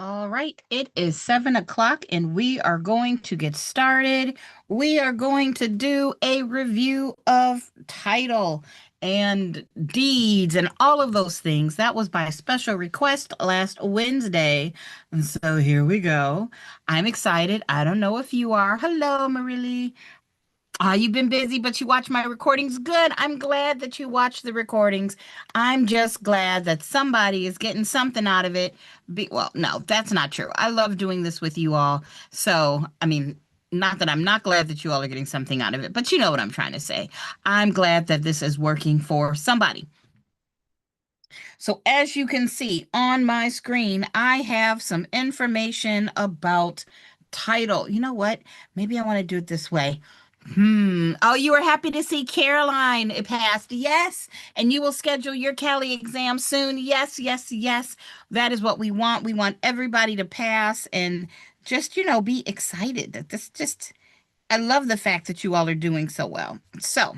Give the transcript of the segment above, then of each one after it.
All right, it is 7 o'clock and we are going to get started. We are going to do a review of title and deeds and all of those things. That was by special request last Wednesday. And so here we go. I'm excited. I don't know if you are. Hello, Marily. You've been busy, but you watch my recordings. Good. I'm glad that you watch the recordings. I'm just glad that somebody is getting something out of it. Well, no, that's not true. I love doing this with you all. So, I mean, not that I'm not glad that you all are getting something out of it, but you know what I'm trying to say. I'm glad that this is working for somebody. So, as you can see on my screen, I have some information about title. You know what? Maybe I want to do it this way. Oh, you were happy to see Caroline. It passed. Yes. And you will schedule your Cali exam soon. Yes, yes, yes. That is what we want. We want everybody to pass and just, be excited that this just, I love the fact that you all are doing so well. So,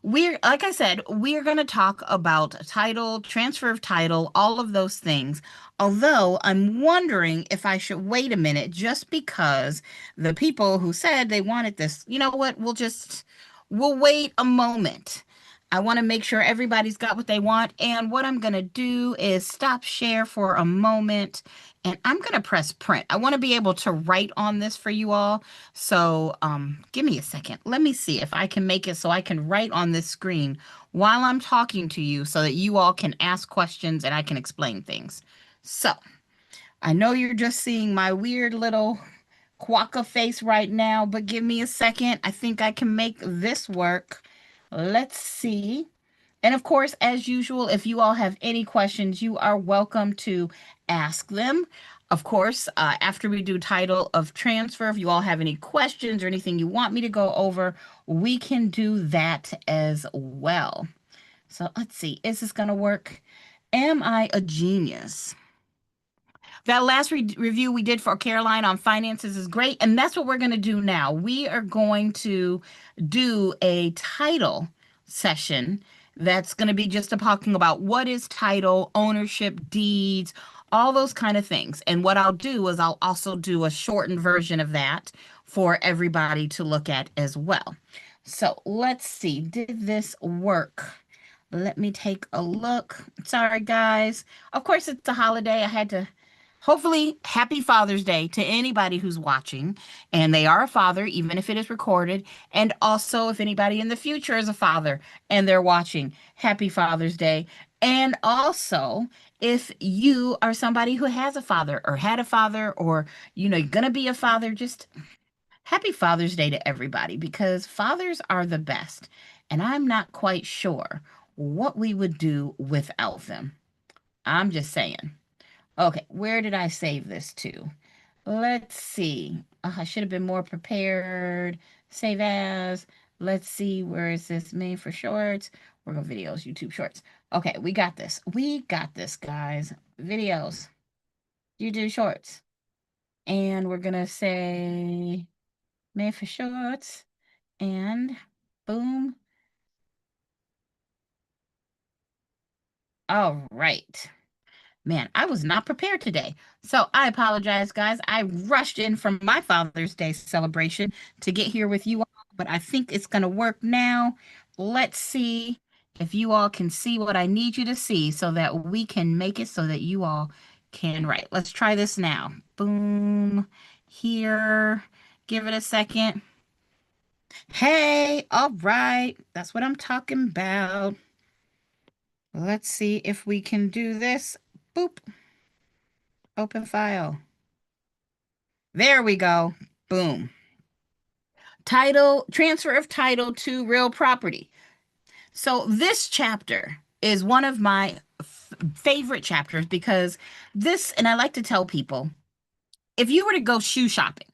like I said, we're going to talk about title, transfer of title, all of those things. Although I'm wondering if I should wait a minute just because the people who said they wanted this, you know what? We'll wait a moment. I want to make sure everybody's got what they want. And what I'm going to do is stop share for a moment and I'm going to press print. I want to be able to write on this for you all. So, give me a second. Let me see if I can make it so I can write on this screen while I'm talking to you so that you all can ask questions and I can explain things. So, I know you're just seeing my weird little quokka face right now, but give me a second. I think I can make this work. Let's see. And of course, as usual, if you all have any questions, you are welcome to ask them. Of course, after we do title of transfer, if you all have any questions or anything you want me to go over, we can do that as well. So let's see, is this going to work? Am I a genius? That last review we did for Caroline on finances is great, and that's what we're going to do now. We are going to do a title session that's going to be just talking about what is title, ownership, deeds, all those kind of things. And what I'll do is I'll also do a shortened version of that for everybody to look at as well. So let's see, did this work? Let me take a look. Sorry, guys. Of course, it's a holiday. I had to. Hopefully, happy Father's Day to anybody who's watching, and they are a father, even if it is recorded. And also, if anybody in the future is a father and they're watching, happy Father's Day. And also, if you are somebody who has a father or had a father or, you're going to be a father, just happy Father's Day to everybody because fathers are the best. And I'm not quite sure what we would do without them. I'm just saying. Okay, where did I save this to? Let's see. I should have been more prepared. Save as. Let's see. Where is this made for shorts? We're going videos, YouTube shorts. Okay, we got this. We got this, guys. Videos, YouTube shorts. And we're going to say made for shorts. And boom. All right. Man, I was not prepared today. So I apologize, guys. I rushed in from my Father's Day celebration to get here with you all, but I think it's going to work now. Let's see if you all can see what I need you to see so that we can make it so that you all can write. Let's try this now. Boom. Here. Give it a second. Hey, all right. That's what I'm talking about. Let's see if we can do this. Boop. Open file. There we go. Boom. Title, transfer of title to real property. So this chapter is one of my favorite chapters because this, and I like to tell people, if you were to go shoe shopping,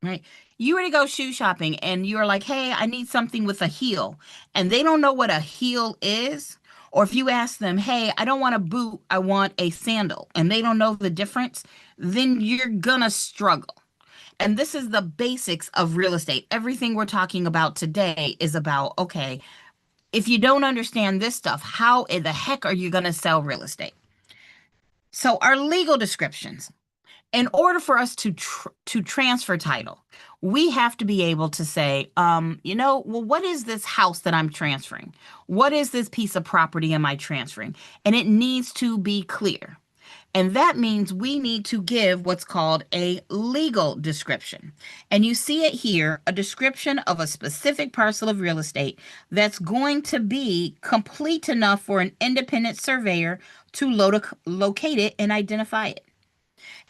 right? You were to go shoe shopping and you're like, hey, I need something with a heel, and they don't know what a heel is. Or if you ask them, hey, I don't want a boot, I want a sandal, and they don't know the difference, then you're gonna struggle. And this is the basics of real estate. Everything we're talking about today is about, okay, if you don't understand this stuff, how in the heck are you going to sell real estate? So, our legal descriptions. In order for us to transfer title, we have to be able to say, well, what is this house that I'm transferring? What is this piece of property am I transferring? And it needs to be clear. And that means we need to give what's called a legal description. And you see it here, a description of a specific parcel of real estate that's going to be complete enough for an independent surveyor to locate it and identify it.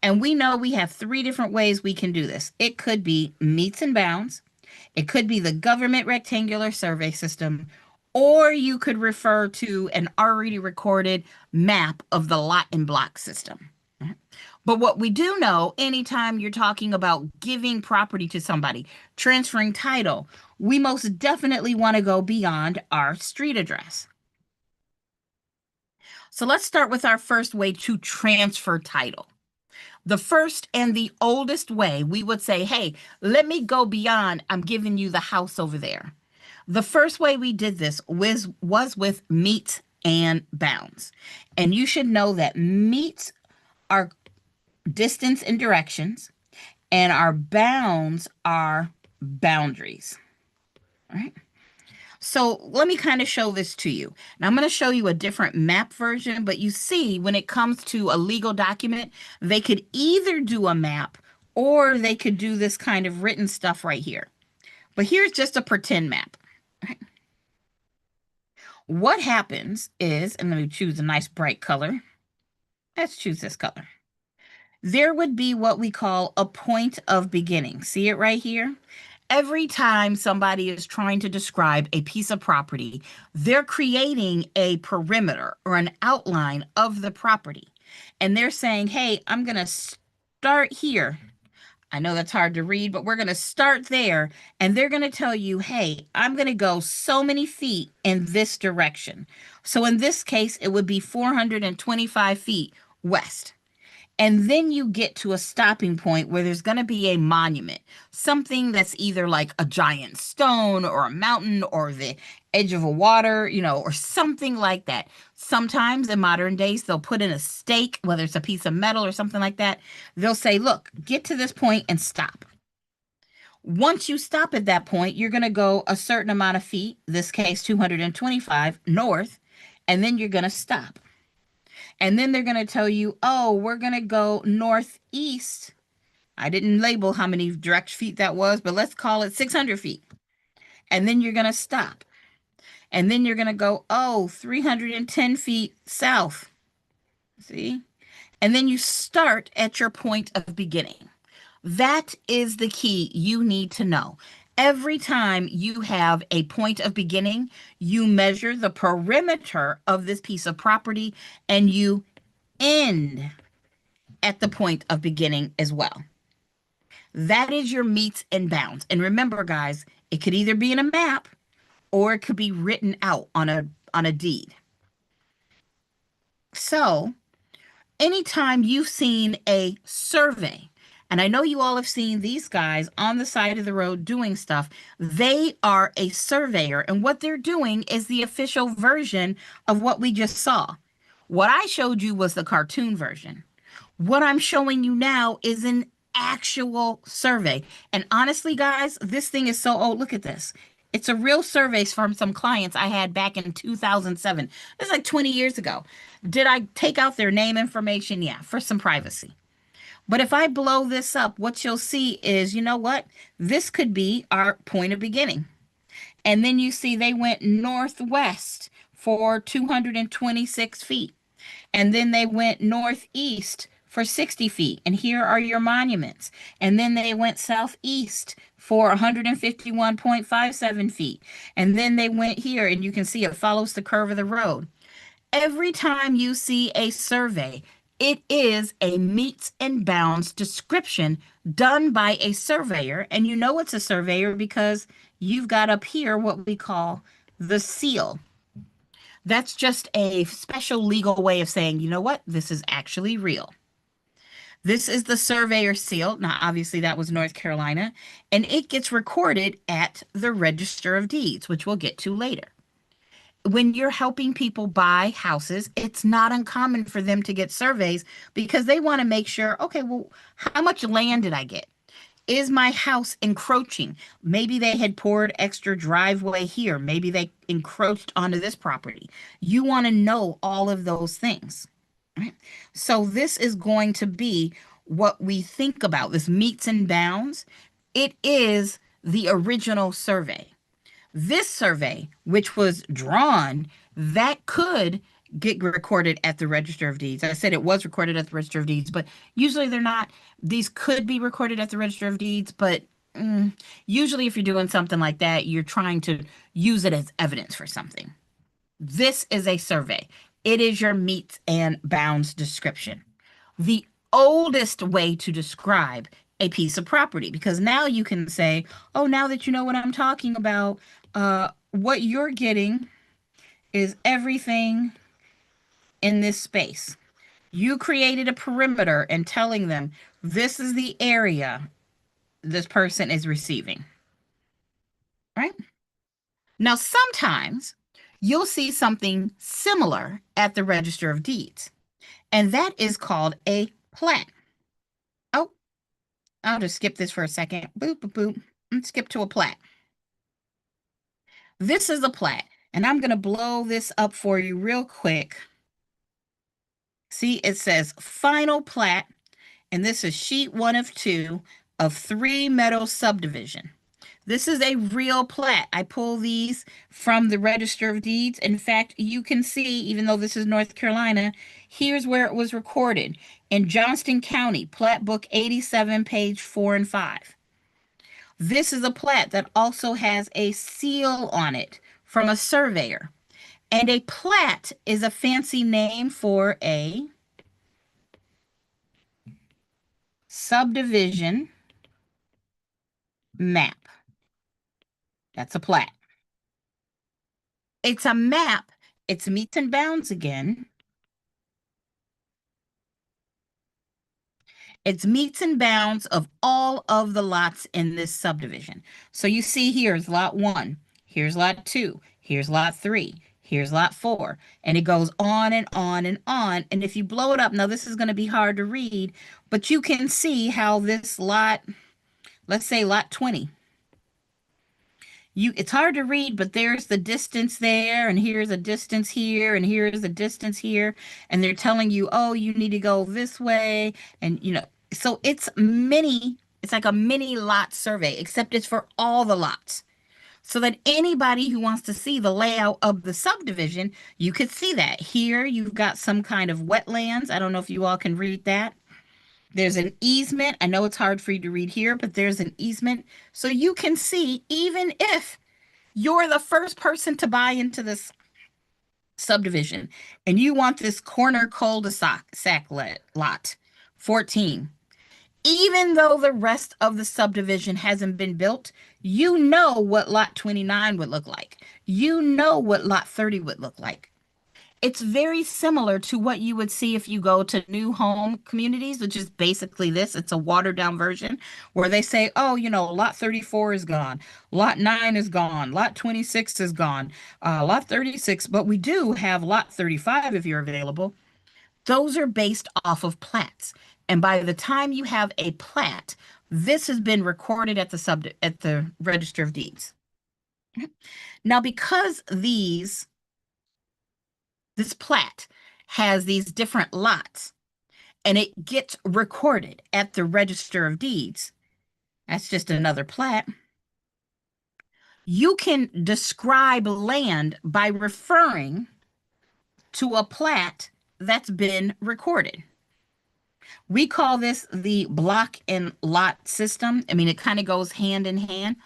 And we know we have three different ways we can do this. It could be meets and bounds, it could be the government rectangular survey system, or you could refer to an already recorded map of the lot and block system. But what we do know, anytime you're talking about giving property to somebody, transferring title, we most definitely want to go beyond our street address. So let's start with our first way to transfer title. The first and the oldest way, we would say, hey, let me go beyond, I'm giving you the house over there. The first way we did this was with meets and bounds. And you should know that meets are distance and directions, and our bounds are boundaries. All right. So let me kind of show this to you. Now I'm going to show you a different map version, but you see when it comes to a legal document, they could either do a map or they could do this kind of written stuff right here. But here's just a pretend map. Right. What happens is, and let me choose a nice bright color. Let's choose this color. There would be what we call a point of beginning. See it right here? Every time somebody is trying to describe a piece of property, they're creating a perimeter or an outline of the property. And they're saying, hey, I'm going to start here. I know that's hard to read, but we're going to start there. And they're going to tell you, hey, I'm going to go so many feet in this direction. So in this case, it would be 425 feet west. And then you get to a stopping point where there's going to be a monument, something that's either like a giant stone or a mountain or the edge of a water, or something like that. Sometimes in modern days, they'll put in a stake, whether it's a piece of metal or something like that. They'll say, look, get to this point and stop. Once you stop at that point, you're going to go a certain amount of feet, this case 225 north, and then you're going to stop. And then they're going to tell you, oh, we're going to go northeast. I didn't label how many direct feet that was, but let's call it 600 feet. And then you're going to stop. And then you're going to go, 310 feet south. See? And then you start at your point of beginning. That is the key you need to know. Every time you have a point of beginning, you measure the perimeter of this piece of property and you end at the point of beginning as well. That is your meets and bounds. And remember, guys, it could either be in a map or it could be written out on a deed. So anytime you've seen a survey, and I know you all have seen these guys on the side of the road doing stuff. They are a surveyor, and what they're doing is the official version of what we just saw. What I showed you was the cartoon version. What I'm showing you now is an actual survey. And honestly, guys, this thing is so old. Look at this. It's a real survey from some clients I had back in 2007. It's like 20 years ago. Did I take out their name information? Yeah, for some privacy. But if I blow this up, what you'll see is, you know what? This could be our point of beginning. And then you see they went northwest for 226 feet. And then they went northeast for 60 feet. And here are your monuments. And then they went southeast for 151.57 feet. And then they went here, and you can see it follows the curve of the road. Every time you see a survey, it is a meets and bounds description done by a surveyor. And you know it's a surveyor because you've got up here what we call the seal. That's just a special legal way of saying, you know what, this is actually real. This is the surveyor seal. Now, obviously, that was North Carolina, and it gets recorded at the Register of Deeds, which we'll get to later. when you're helping people buy houses, it's not uncommon for them to get surveys because they want to make sure, okay, well, how much land did I get? Is my house encroaching? Maybe they had poured extra driveway here. Maybe they encroached onto this property. You want to know all of those things, right? So this is going to be what we think about, this meets and bounds. It is the original survey. This survey, which was drawn, that could get recorded at the Register of Deeds. I said it was recorded at the Register of Deeds, but usually they're not. These could be recorded at the Register of Deeds, but usually if you're doing something like that, you're trying to use it as evidence for something. This is a survey. It is your meets and bounds description. The oldest way to describe a piece of property, because now you can say, oh, now that you know what I'm talking about, what you're getting is everything in this space. You created a perimeter and telling them this is the area this person is receiving, right? Now, sometimes you'll see something similar at the Register of Deeds, and that is called a plat. Oh, I'll just skip this for a second. Boop, boop, boop. Let's skip to a plat. This is a plat, and I'm going to blow this up for you real quick. See, it says final plat, and this is sheet 1 of 2 of Three Meadows subdivision. This is a real plat. I pull these from the Register of Deeds. In fact, you can see, even though this is North Carolina, here's where it was recorded in Johnston County, Plat Book 87, page 4 and 5. This is a plat that also has a seal on it from a surveyor. And a plat is a fancy name for a subdivision map. That's a plat. It's a map. It's meets and bounds again. It's meets and bounds of all of the lots in this subdivision. So you see here's lot 1, here's lot 2, here's lot 3, here's lot 4, and it goes on and on and on. And if you blow it up, now this is going to be hard to read, but you can see how this lot, let's say lot 20, it's hard to read, but there's the distance there, and here's a distance here, and here's a distance here, and they're telling you, oh, you need to go this way, and so it's like a mini lot survey, except it's for all the lots. So that anybody who wants to see the layout of the subdivision, you could see that. Here you've got some kind of wetlands. I don't know if you all can read that. There's an easement. I know it's hard for you to read here, but there's an easement. So you can see, even if you're the first person to buy into this subdivision and you want this corner cul-de-sac lot 14, even though the rest of the subdivision hasn't been built, you know what lot 29 would look like. You know what lot 30 would look like. It's very similar to what you would see if you go to new home communities, which is basically this. It's a watered down version where they say, oh, lot 34 is gone, lot 9 is gone, lot 26 is gone, lot 36, but we do have lot 35 if you're available. Those are based off of plats. And by the time you have a plat, this has been recorded at the Register of Deeds. Now, because this plat has these different lots and it gets recorded at the Register of Deeds, that's just another plat. You can describe land by referring to a plat that's been recorded. We call this the block and lot system. I mean, it kind of goes hand in hand.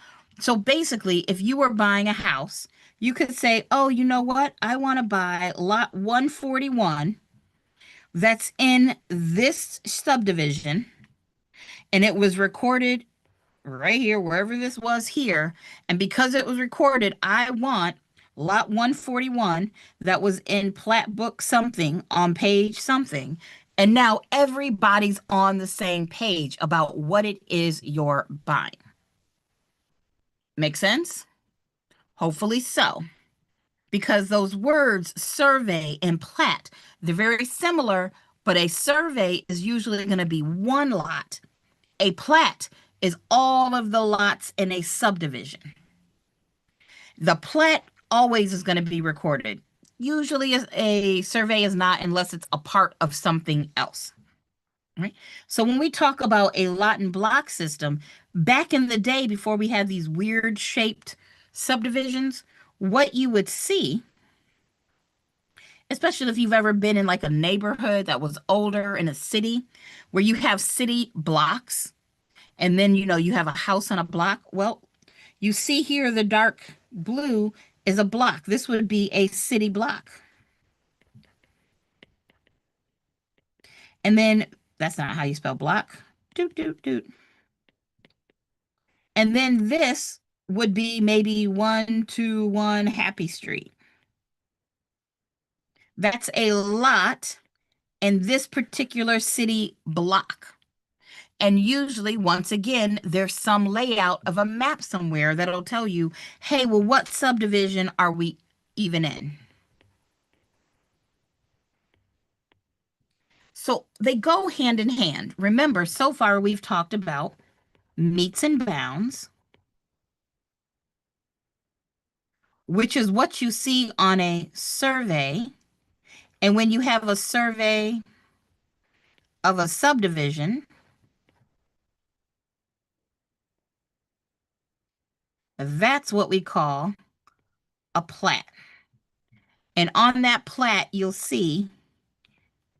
So basically, if you were buying a house, you could say, oh, you know what? I want to buy lot 141 that's in this subdivision, and it was recorded right here, wherever this was here. And because it was recorded, I want lot 141 that was in plat book something on page something. And now everybody's on the same page about what it is you're buying. Make sense? Hopefully so. because those words survey and plat, they're very similar, but a survey is usually going to be one lot. A plat is all of the lots in a subdivision. The plat always is going to be recorded. Usually a survey is not unless it's a part of something else. Right? So when we talk about a lot and block system, back in the day before we had these weird shaped subdivisions, what you would see, especially if you've ever been in like a neighborhood that was older in a city where you have city blocks and then you have a house on a block. Well, you see here the dark blue is a block. This would be a city block. And then that's not how you spell block. Doot, doot, doot. And then this would be maybe 121 Happy Street. That's a lot in this particular city block. And usually, once again, there's some layout of a map somewhere that'll tell you, hey, well, what subdivision are we even in? So they go hand in hand. Remember, so far we've talked about meets and bounds, which is what you see on a survey. And when you have a survey of a subdivision, that's what we call a plat. And on that plat, you'll see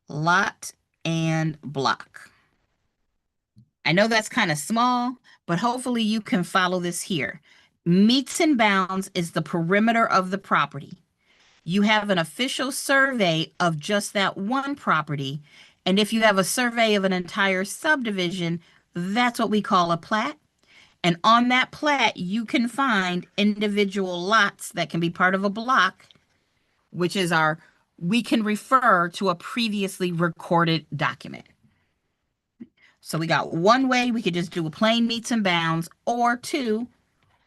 lot and block. I know that's kind of small, but hopefully you can follow this here. Meets and bounds is the perimeter of the property. You have an official survey of just that one property. And if you have a survey of an entire subdivision, that's what we call a plat. And on that plat, you can find individual lots that can be part of a block, which is we can refer to a previously recorded document. So we got one way we could just do a plain meets and bounds, or two,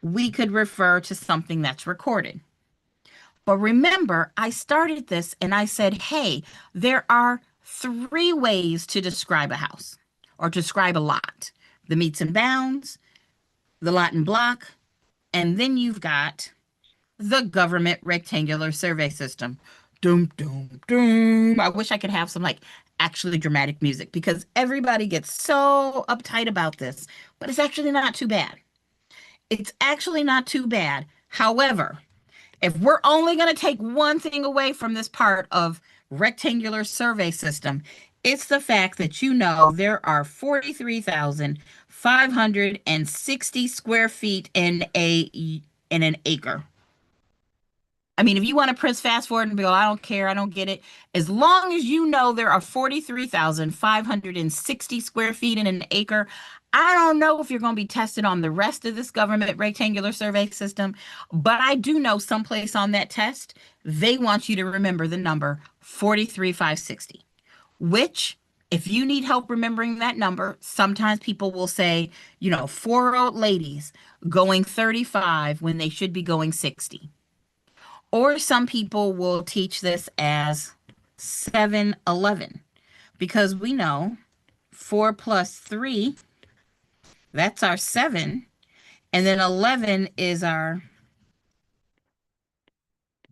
we could refer to something that's recorded. But remember, I started this and I said, hey, there are three ways to describe a house or describe a lot: the meets and bounds, the lot and block, and then you've got the government rectangular survey system. Doom, doom, doom. I wish I could have some like actually dramatic music because everybody gets so uptight about this, but it's actually not too bad. It's actually not too bad. However, if we're only going to take one thing away from this part of rectangular survey system, it's the fact that there are 43,560 square feet in an acre. I mean, if you want to press fast forward and be like, I don't care, I don't get it. As long as you know there are 43,560 square feet in an acre, I don't know if you're going to be tested on the rest of this government rectangular survey system, but I do know someplace on that test, they want you to remember the number 43,560, which if you need help remembering that number, sometimes people will say, four old ladies going 35 when they should be going 60. Or some people will teach this as 7-11 because we know 4 plus 3, that's our 7. And then 11 is our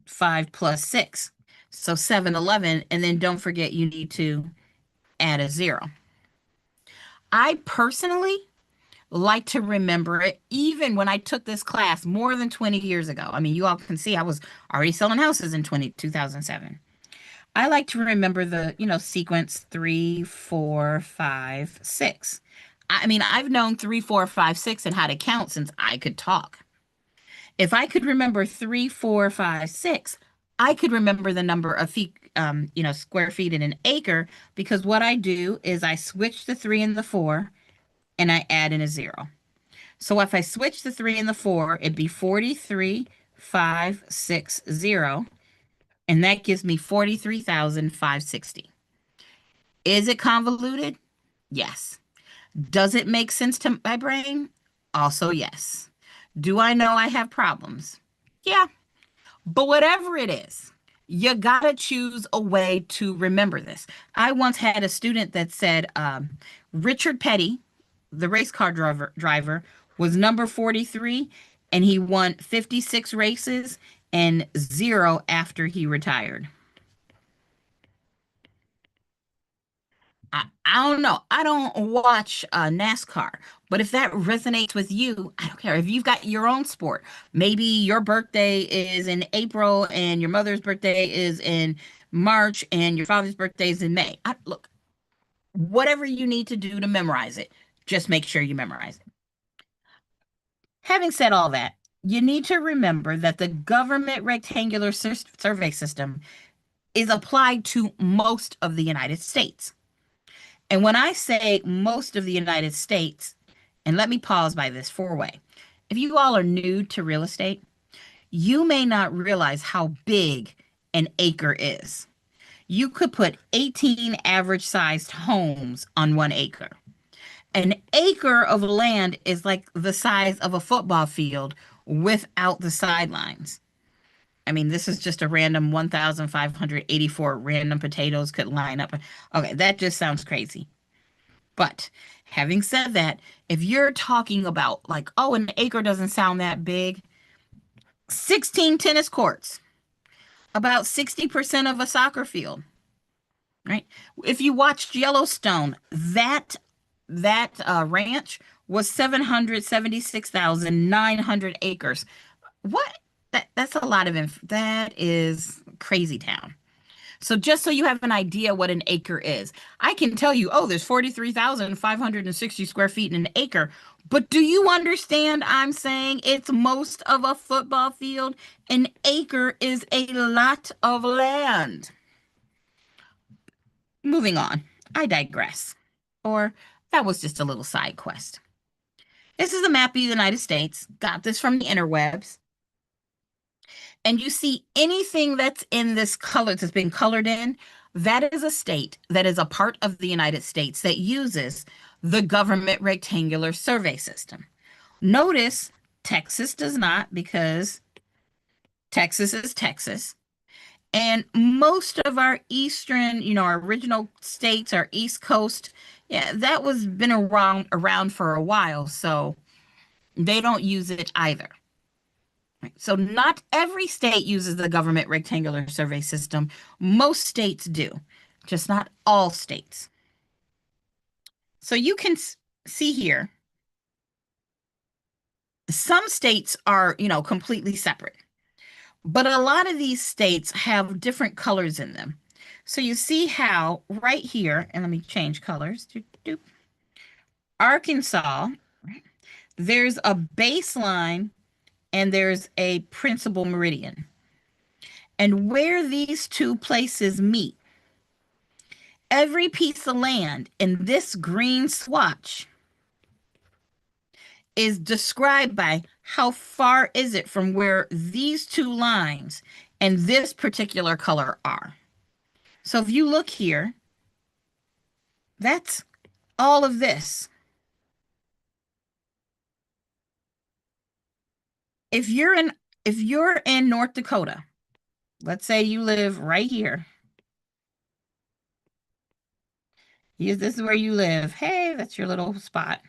5 plus 6. So 7-11. And then don't forget you need to add a 0. I personally like to remember it even when I took this class more than 20 years ago. I mean, you all can see I was already selling houses in 2007. I like to remember the, sequence 3, 4, 5, 6. I mean, I've known 3, 4, 5, 6 and how to count since I could talk. If I could remember 3, 4, 5, 6, I could remember the number of feet, square feet in an acre, because what I do is I switch the 3 and the 4 and I add in a 0. So if I switch the 3 and the 4, it'd be 43,560, and that gives me 43,560. Is it convoluted? Yes. Does it make sense to my brain? Also, yes. Do I know I have problems? Yeah. But whatever it is, you gotta choose a way to remember this. I once had a student that said Richard Petty, the race car driver, was number 43, and he won 56 races and zero after he retired. I don't know. I don't watch NASCAR, but if that resonates with you, I don't care. If you've got your own sport, maybe your birthday is in April and your mother's birthday is in March and your father's birthday is in May. Look, whatever you need to do to memorize it, just make sure you memorize it. Having said all that, you need to remember that the government rectangular survey system is applied to most of the United States. And when I say most of the United States, and let me pause by this four-way. If you all are new to real estate, you may not realize how big an acre is. You could put 18 average sized homes on 1 acre. An acre of land is like the size of a football field without the sidelines. I mean, this is just a random 1,584 random potatoes could line up. Okay, that just sounds crazy. But having said that, if you're talking about like, oh, an acre doesn't sound that big, 16 tennis courts, about 60% of a soccer field, right? If you watched Yellowstone, that ranch was 776,900 acres. What? That's a lot of that is crazy town. So just so you have an idea what an acre is, I can tell you, oh, there's 43,560 square feet in an acre. But do you understand I'm saying it's most of a football field? An acre is a lot of land. Moving on. I digress. Or that was just a little side quest. This is a map of the United States. Got this from the interwebs. And you see anything that's in this color that's been colored in, that is a state that is a part of the United States that uses the government rectangular survey system. Notice Texas does not because Texas is Texas. And most of our eastern, our original states, our East Coast, yeah, that was been around for a while, so they don't use it either. Right. So not every state uses the government rectangular survey system. Most states do, just not all states. So you can see here, some states are, completely separate, but a lot of these states have different colors in them. So you see how right here, and let me change colors. Arkansas, there's a baseline and there's a principal meridian. And where these two places meet, every piece of land in this green swatch is described by how far is it from where these two lines and this particular color are. So if you look here, that's all of this. If you're in North Dakota, let's say you live right here. This is where you live. Hey, that's your little spot.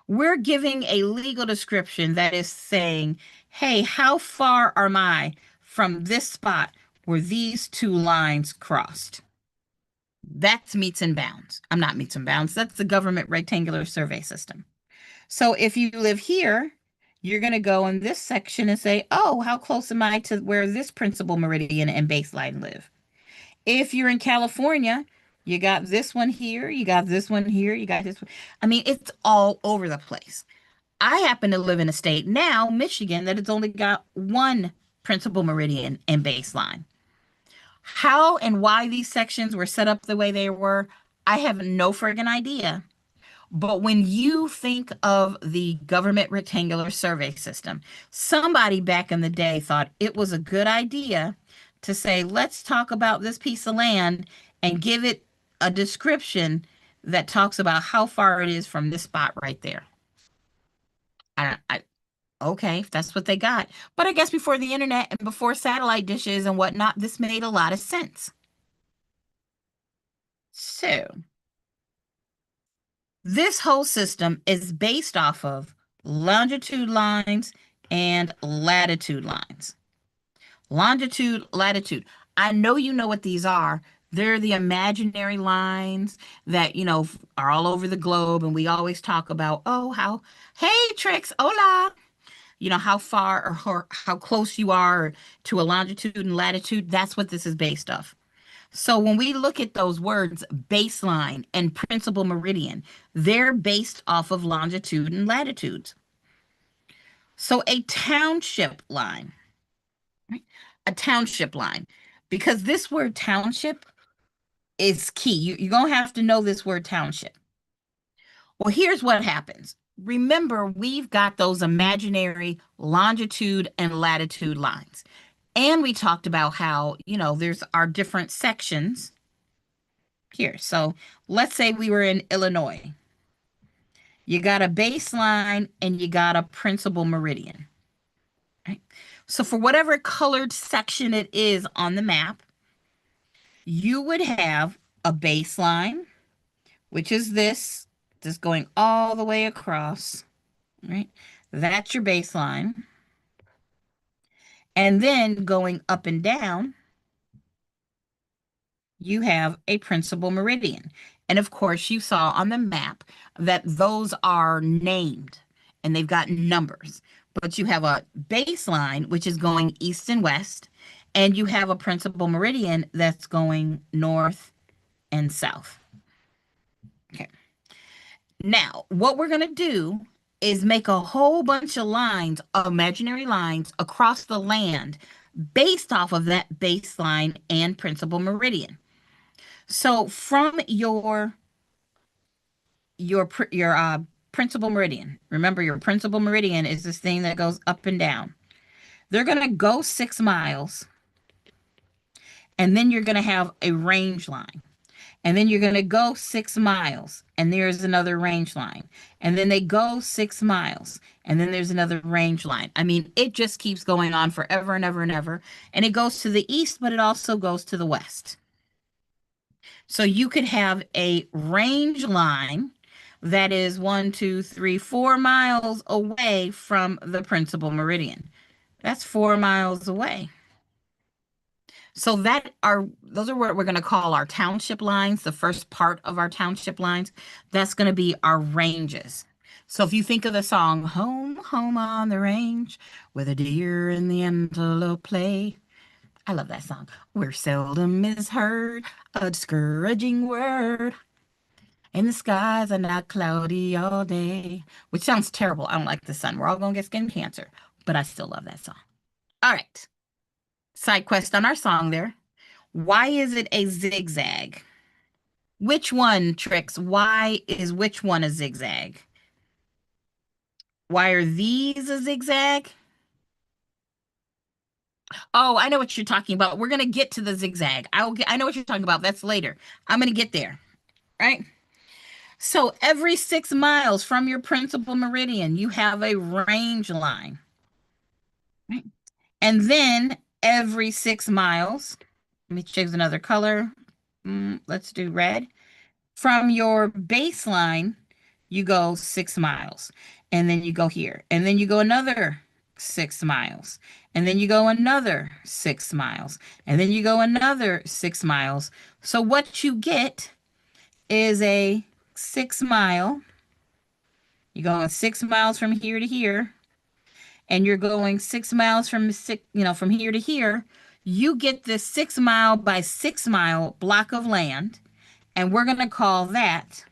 We're giving a legal description that is saying, hey, how far am I from this spot where these two lines crossed? That's meets and bounds. I'm not meets and bounds. That's the government rectangular survey system. So if you live here, you're going to go in this section and say, oh, how close am I to where this principal meridian and baseline live? If you're in California, you got this one here, you got this one here, you got this one. I mean, it's all over the place. I happen to live in a state now, Michigan, that has only got one principal meridian and baseline. How and why these sections were set up the way they were, I have no friggin' idea. But when you think of the government rectangular survey system, somebody back in the day thought it was a good idea to say, let's talk about this piece of land and give it a description that talks about how far it is from this spot right there. I Okay, if that's what they got. But I guess before the internet and before satellite dishes and whatnot, this made a lot of sense. So, this whole system is based off of longitude lines and latitude lines. Longitude, latitude. I know you know what these are. They're the imaginary lines that, are all over the globe. And we always talk about, oh, hey, Trix, hola. How far or how close you are to a longitude and latitude. That's what this is based off. So when we look at those words, baseline and principal meridian, they're based off of longitude and latitudes. So a township line, right? A township line, because this word township is key. You're going to have to know this word township. Well, here's what happens. Remember, we've got those imaginary longitude and latitude lines. And we talked about how, there's our different sections here. So let's say we were in Illinois. You got a baseline and you got a principal meridian. Right? So for whatever colored section it is on the map, you would have a baseline, which is this, just going all the way across, right? That's your baseline. And then going up and down, you have a principal meridian. And of course, you saw on the map that those are named and they've got numbers. But you have a baseline, which is going east and west, and you have a principal meridian that's going north and south. Okay. Now, what we're going to do is make a whole bunch of lines, imaginary lines across the land based off of that baseline and principal meridian. So from your principal meridian, remember your principal meridian is this thing that goes up and down. They're going to go 6 miles, and then you're going to have a range line. And then you're going to go 6 miles, and there's another range line. And then they go 6 miles, and then there's another range line. I mean, it just keeps going on forever and ever and ever. And it goes to the east, but it also goes to the west. So you could have a range line that is 1, 2, 3, 4 miles away from the principal meridian. That's 4 miles away. So those are what we're going to call our township lines, the first part of our township lines. That's going to be our ranges. So if you think of the song, Home, Home on the Range, where the deer and the antelope play. I love that song. Where seldom is heard a discouraging word, and the skies are not cloudy all day, which sounds terrible. I don't like the sun. We're all going to get skin cancer, but I still love that song. All right. Side quest on our song there. Why is it a zigzag? Which one, Trix? Why is which one a zigzag? Why are these a zigzag? Oh, I know what you're talking about. We're going to get to the zigzag. I know what you're talking about. That's later. I'm going to get there, right? So every 6 miles from your principal meridian, you have a range line, right? And then every 6 miles, let me choose another color. Let's do red. From your baseline, you go 6 miles, and then you go here, and then you go another 6 miles, and then you go another 6 miles, and then you go another 6 miles. So what you get is a 6 mile. You're going 6 miles from here to here, and you're going 6 miles from here to here. You get this 6 mile by 6 mile block of land, and we're going to call that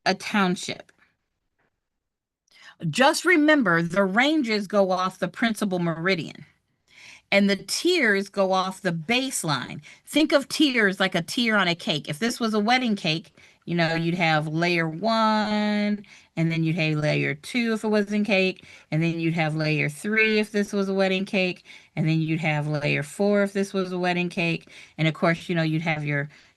a township. Just remember the ranges go off the principal meridian and the tiers go off the baseline. Think of tiers like a tier on a cake. If this was a wedding cake, you'd have layer one, and then you'd have layer two if it wasn't cake, and then you'd have layer three if this was a wedding cake, and then you'd have layer four if this was a wedding cake. And of course, you'd have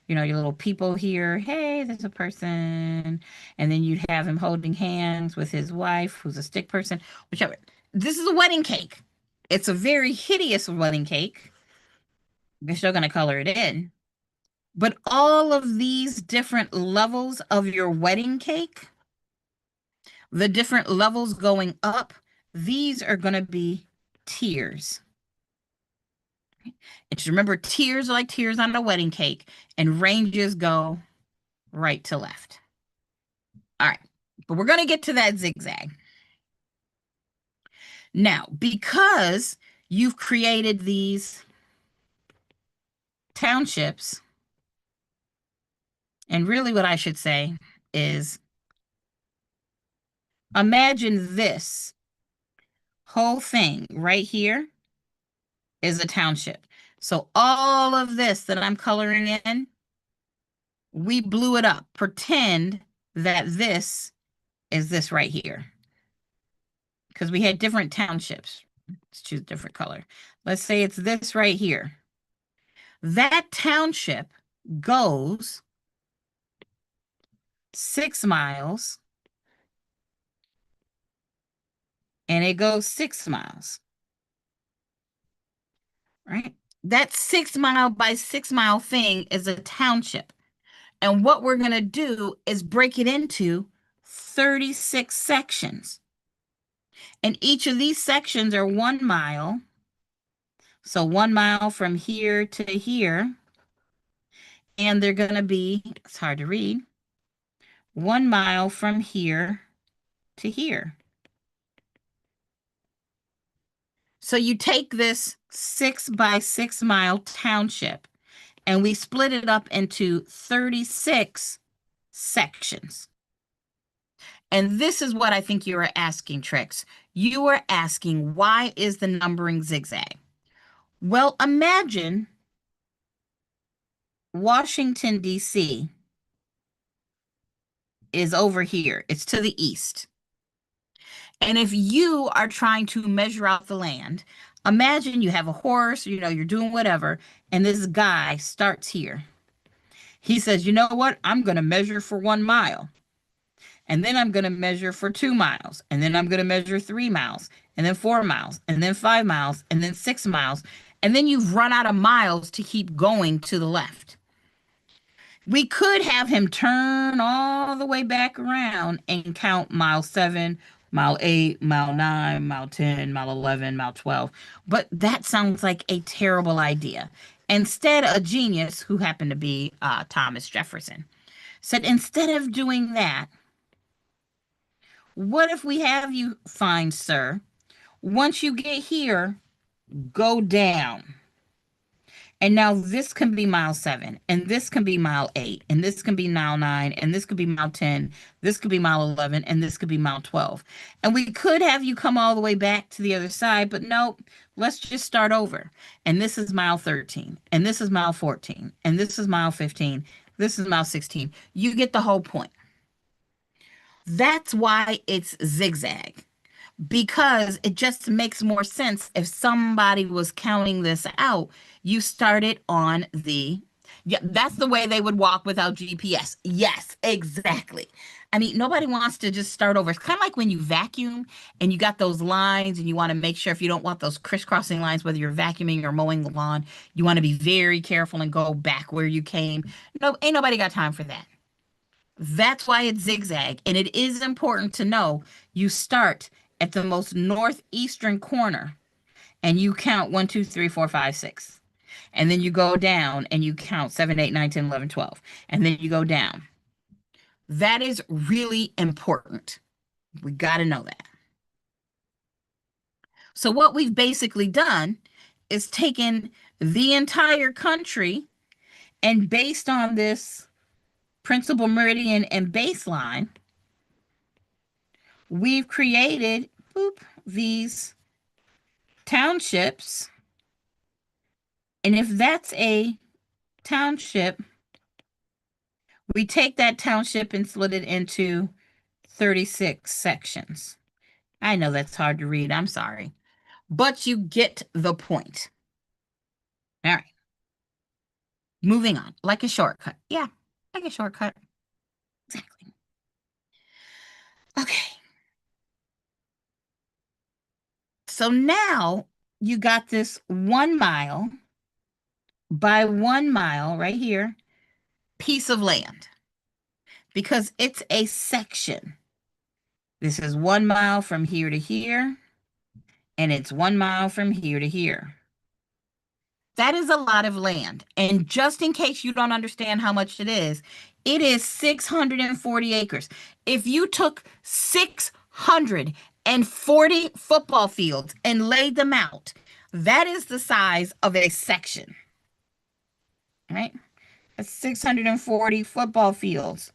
your little people here. Hey, there's a person. And then you'd have him holding hands with his wife, who's a stick person, whichever. This is a wedding cake. It's a very hideous wedding cake. They're still going to color it in. But all of these different levels of your wedding cake, the different levels going up, these are going to be tiers. And just remember, tiers are like tiers on a wedding cake, and ranges go right to left. All right, but we're going to get to that zigzag. Now, because you've created these townships, and really what I should say is imagine this whole thing right here is a township. So all of this that I'm coloring in, we blew it up. Pretend that this is this right here. Because we had different townships. Let's choose a different color. Let's say it's this right here. That township goes 6 miles and it goes 6 miles, right? That 6 mile by 6 mile thing is a township. And what we're going to do is break it into 36 sections. And each of these sections are 1 mile. So 1 mile from here to here. And they're going to be, it's hard to read, 1 mile from here to here. So you take this 6 by 6 mile township and we split it up into 36 sections. And this is what I think you are asking, Trix. You are asking, why is the numbering zigzag? Well, imagine Washington, D.C. is over here. It's to the east. And if you are trying to measure out the land, imagine you have a horse, you're doing whatever, and this guy starts here. He says, you know what? I'm going to measure for 1 mile. And then I'm going to measure for 2 miles. And then I'm going to measure 3 miles. And then 4 miles. And then 5 miles. And then 6 miles. And then you've run out of miles to keep going to the left. We could have him turn all the way back around and count mile 7, mile 8, mile 9, mile 10, mile 11, mile 12. But that sounds like a terrible idea. Instead, a genius, who happened to be Thomas Jefferson, said, instead of doing that, what if we have you, fine sir, once you get here, go down. And now this can be mile 7, and this can be mile 8, and this can be mile 9, and this could be mile 10, this could be mile 11, and this could be mile 12. And we could have you come all the way back to the other side, but nope, let's just start over. And this is mile 13, and this is mile 14, and this is mile 15, this is mile 16. You get the whole point. That's why it's zigzag, because it just makes more sense if somebody was counting this out. You started on yeah, that's the way they would walk without GPS. Yes, exactly. I mean, nobody wants to just start over. It's kind of like when you vacuum and you got those lines and you want to make sure, if you don't want those crisscrossing lines, whether you're vacuuming or mowing the lawn, you want to be very careful and go back where you came. No, ain't nobody got time for that. That's why it's zigzag. And it is important to know you start at the most northeastern corner and you count 1, 2, 3, 4, 5, 6. And then you go down and you count 7, 8, 9, 10, 11, 12. And then you go down. That is really important. We got to know that. So what we've basically done is taken the entire country, and based on this principal meridian and baseline, we've created these townships. And if that's a township, we take that township and split it into 36 sections. I know that's hard to read. I'm sorry. But you get the point. All right. Moving on, like a shortcut. Yeah, like a shortcut. Exactly. Okay. So now you got this 1 mile by 1 mile right here piece of land because it's a section. This is 1 mile from here to here, and it's 1 mile from here to here. That is a lot of land. And just in case you don't understand how much it is 640 acres. If you took 640 football fields and laid them out, that is the size of a section, right? That's 640 football fields.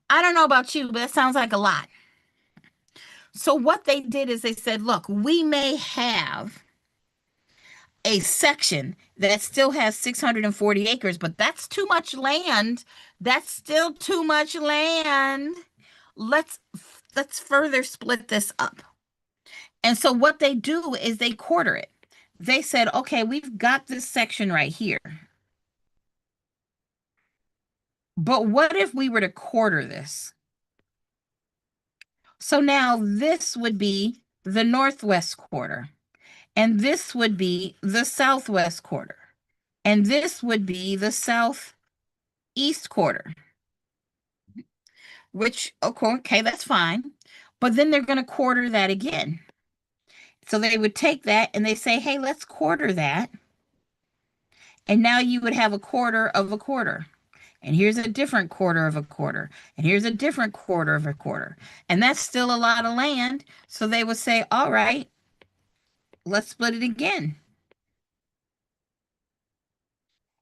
I don't know about you, but that sounds like a lot. So what they did is they said, look, we may have a section that still has 640 acres, but that's too much land. That's still too much land. Let's let's further split this up. And so what they do is they quarter it. They said, okay, we've got this section right here. But what if we were to quarter this? So now this would be the northwest quarter, and this would be the southwest quarter, and this would be the southeast quarter, which, okay, that's fine. But then they're going to quarter that again. So they would take that and they say, hey, let's quarter that. And now you would have a quarter of a quarter. And here's a different quarter of a quarter. And here's a different quarter of a quarter. And that's still a lot of land. So they would say, all right, let's split it again.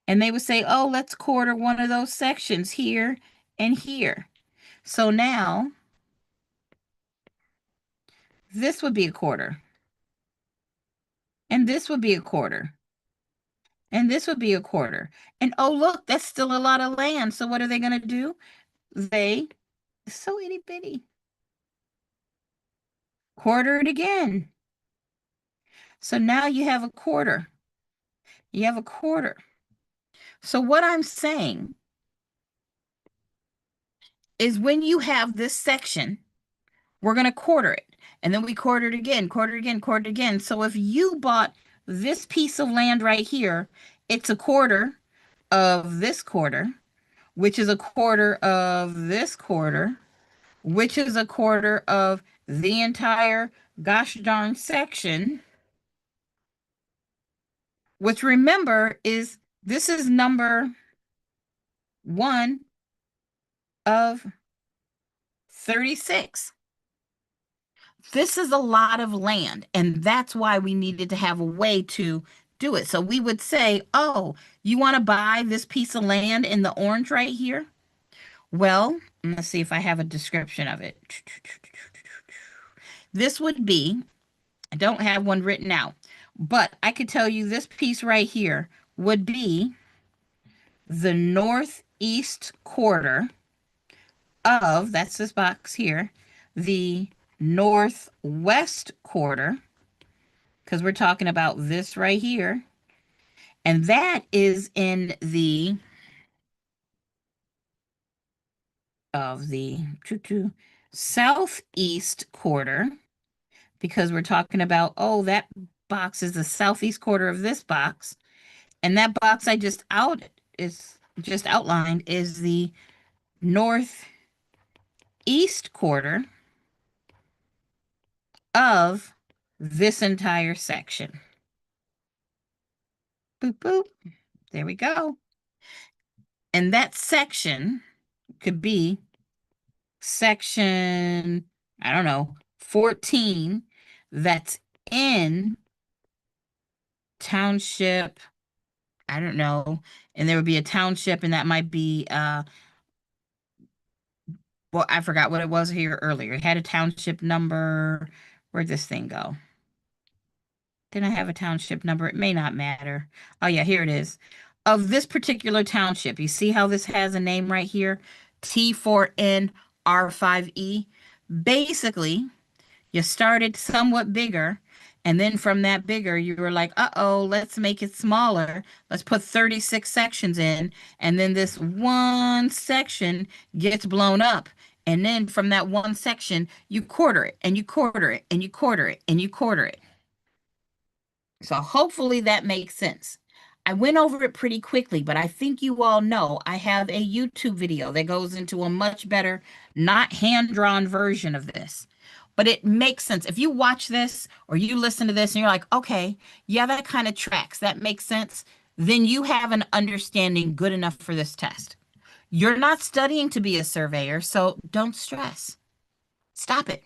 And they would say, oh, let's quarter one of those sections here and here. So now this would be a quarter. And this would be a quarter. And this would be a quarter. And oh, look, that's still a lot of land. So what are they going to do? They, so itty bitty, quarter it again. So now you have a quarter. You have a quarter. So what I'm saying is when you have this section, we're going to quarter it. And then we quarter it again, quarter it again, quarter it again. So if you bought this piece of land right here, it's a quarter of this quarter, which is a quarter of this quarter, which is a quarter of the entire gosh darn section, which remember is this is number one of 36. This is a lot of land, and that's why we needed to have a way to do it. So we would say, oh, you want to buy this piece of land in the orange right here? Well, let's see if I have a description of it. This would be, I don't have one written out, but I could tell you this piece right here would be the northeast quarter of, that's this box here, the northwest quarter, because we're talking about this right here, and that is in the of the southeast quarter, because we're talking about, oh, that box is the southeast quarter of this box, and that box I just outlined is the northeast quarter of this entire section. Boop, boop. There we go. And that section could be section, I don't know, 14 that's in township, I don't know, and there would be a township, and that might be well, I forgot what it was here earlier. It had a township number. Where'd this thing go? Didn't I have a township number? It may not matter. Oh yeah, here it is. Of this particular township, you see how this has a name right here? T4N R5E. Basically, you started somewhat bigger And then from that bigger, you were like, uh-oh, let's make it smaller. Let's put 36 sections in. And then this one section gets blown up. And then from that one section, you quarter it and you quarter it and you quarter it and you quarter it. So hopefully that makes sense. I went over it pretty quickly, but I think you all know I have a YouTube video that goes into a much better, not hand-drawn version of this. But it makes sense. If you watch this or you listen to this and you're like, okay, yeah, that kind of tracks, that makes sense, then you have an understanding good enough for this test. You're not studying to be a surveyor, so don't stress. Stop it.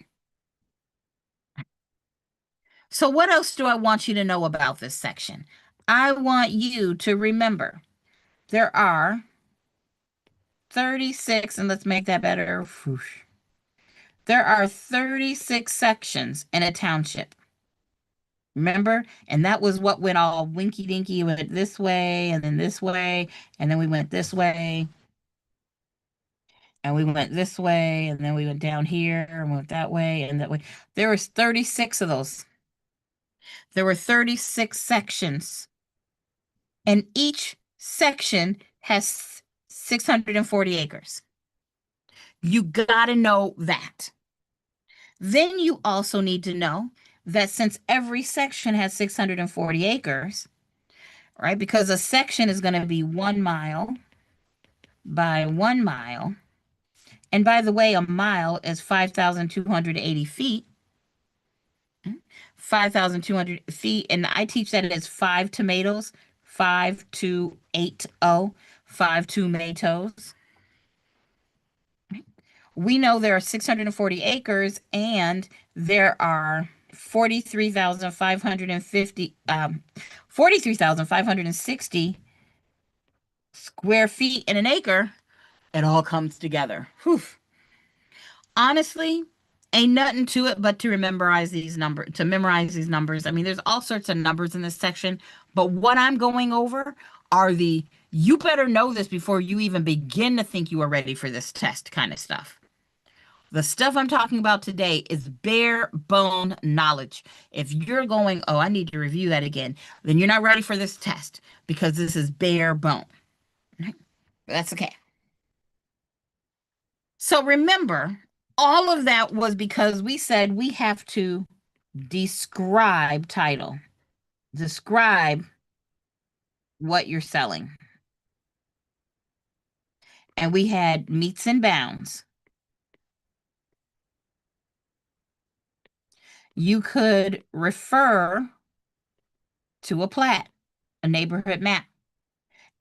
So what else do I want you to know about this section? I want you to remember there are 36, and let's make that better. Whoosh. There are 36 sections in a township. Remember? And that was what went all winky dinky. Went this way and then this way, and then we went this way, and we went this way, and then we went down here and went that way and that way. There was 36 of those. There were 36 sections, and each section has 640 acres. You got to know that. Then you also need to know that since every section has 640 acres, right? Because a section is going to be 1 mile by 1 mile. And by the way, a mile is 5,280 feet. 5,200 feet. And I teach that as 5 tomatoes, 5280, 5 tomatoes. We know there are 640 acres and there are 43,560 square feet in an acre. It all comes together. Whew. Honestly, ain't nothing to it but to memorize these numbers. I mean, there's all sorts of numbers in this section, but what I'm going over are the you better know this before you even begin to think you are ready for this test kind of stuff. The stuff I'm talking about today is bare bone knowledge. If you're going, oh, I need to review that again, then you're not ready for this test because this is bare bone. Right? But that's okay. So remember, all of that was because we said we have to describe title, describe what you're selling. And we had meets and bounds. You could refer to a plat, a neighborhood map.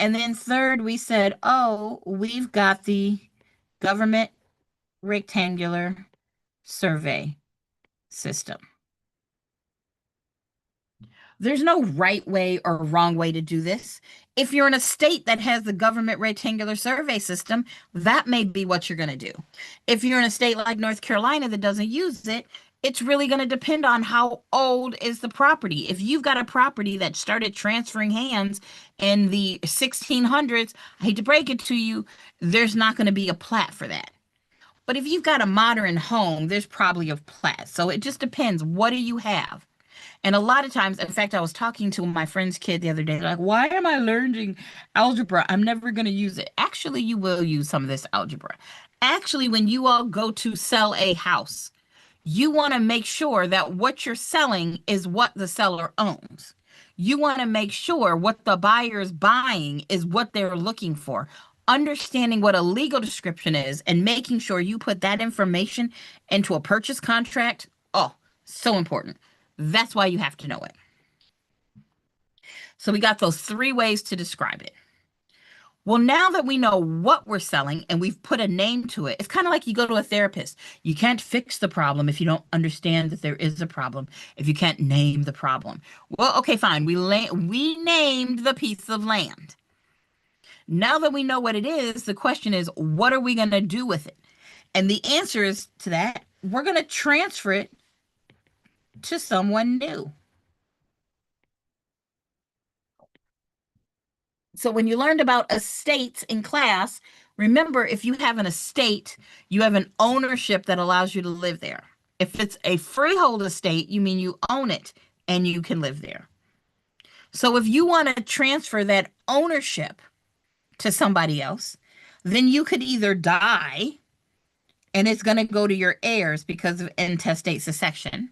And then third, we said, oh, we've got the government rectangular survey system. There's no right way or wrong way to do this. If you're in a state that has the government rectangular survey system, that may be what you're going to do. If you're in a state like North Carolina that doesn't use it, it's really going to depend on how old is the property. If you've got a property that started transferring hands in the 1600s, I hate to break it to you, there's not going to be a plat for that. But if you've got a modern home, there's probably a plat. So it just depends. What do you have? And a lot of times, in fact, I was talking to my friend's kid the other day, like, why am I learning algebra? I'm never going to use it. Actually, you will use some of this algebra. Actually, when you all go to sell a house, you want to make sure that what you're selling is what the seller owns. You want to make sure what the buyer is buying is what they're looking for. Understanding what a legal description is and making sure you put that information into a purchase contract. Oh, so important. That's why you have to know it. So we got those 3 ways to describe it. Well, now that we know what we're selling and we've put a name to it, it's kind of like you go to a therapist. You can't fix the problem if you don't understand that there is a problem, if you can't name the problem. Well, okay, fine. We named the piece of land. Now that we know what it is, the question is, what are we going to do with it? And the answer is to that, we're going to transfer it to someone new. So when you learned about estates in class, remember, if you have an estate, you have an ownership that allows you to live there. If it's a freehold estate, you mean you own it. and you can live there. So if you want to transfer that ownership to somebody else, then you could either die and it's going to go to your heirs because of intestate succession,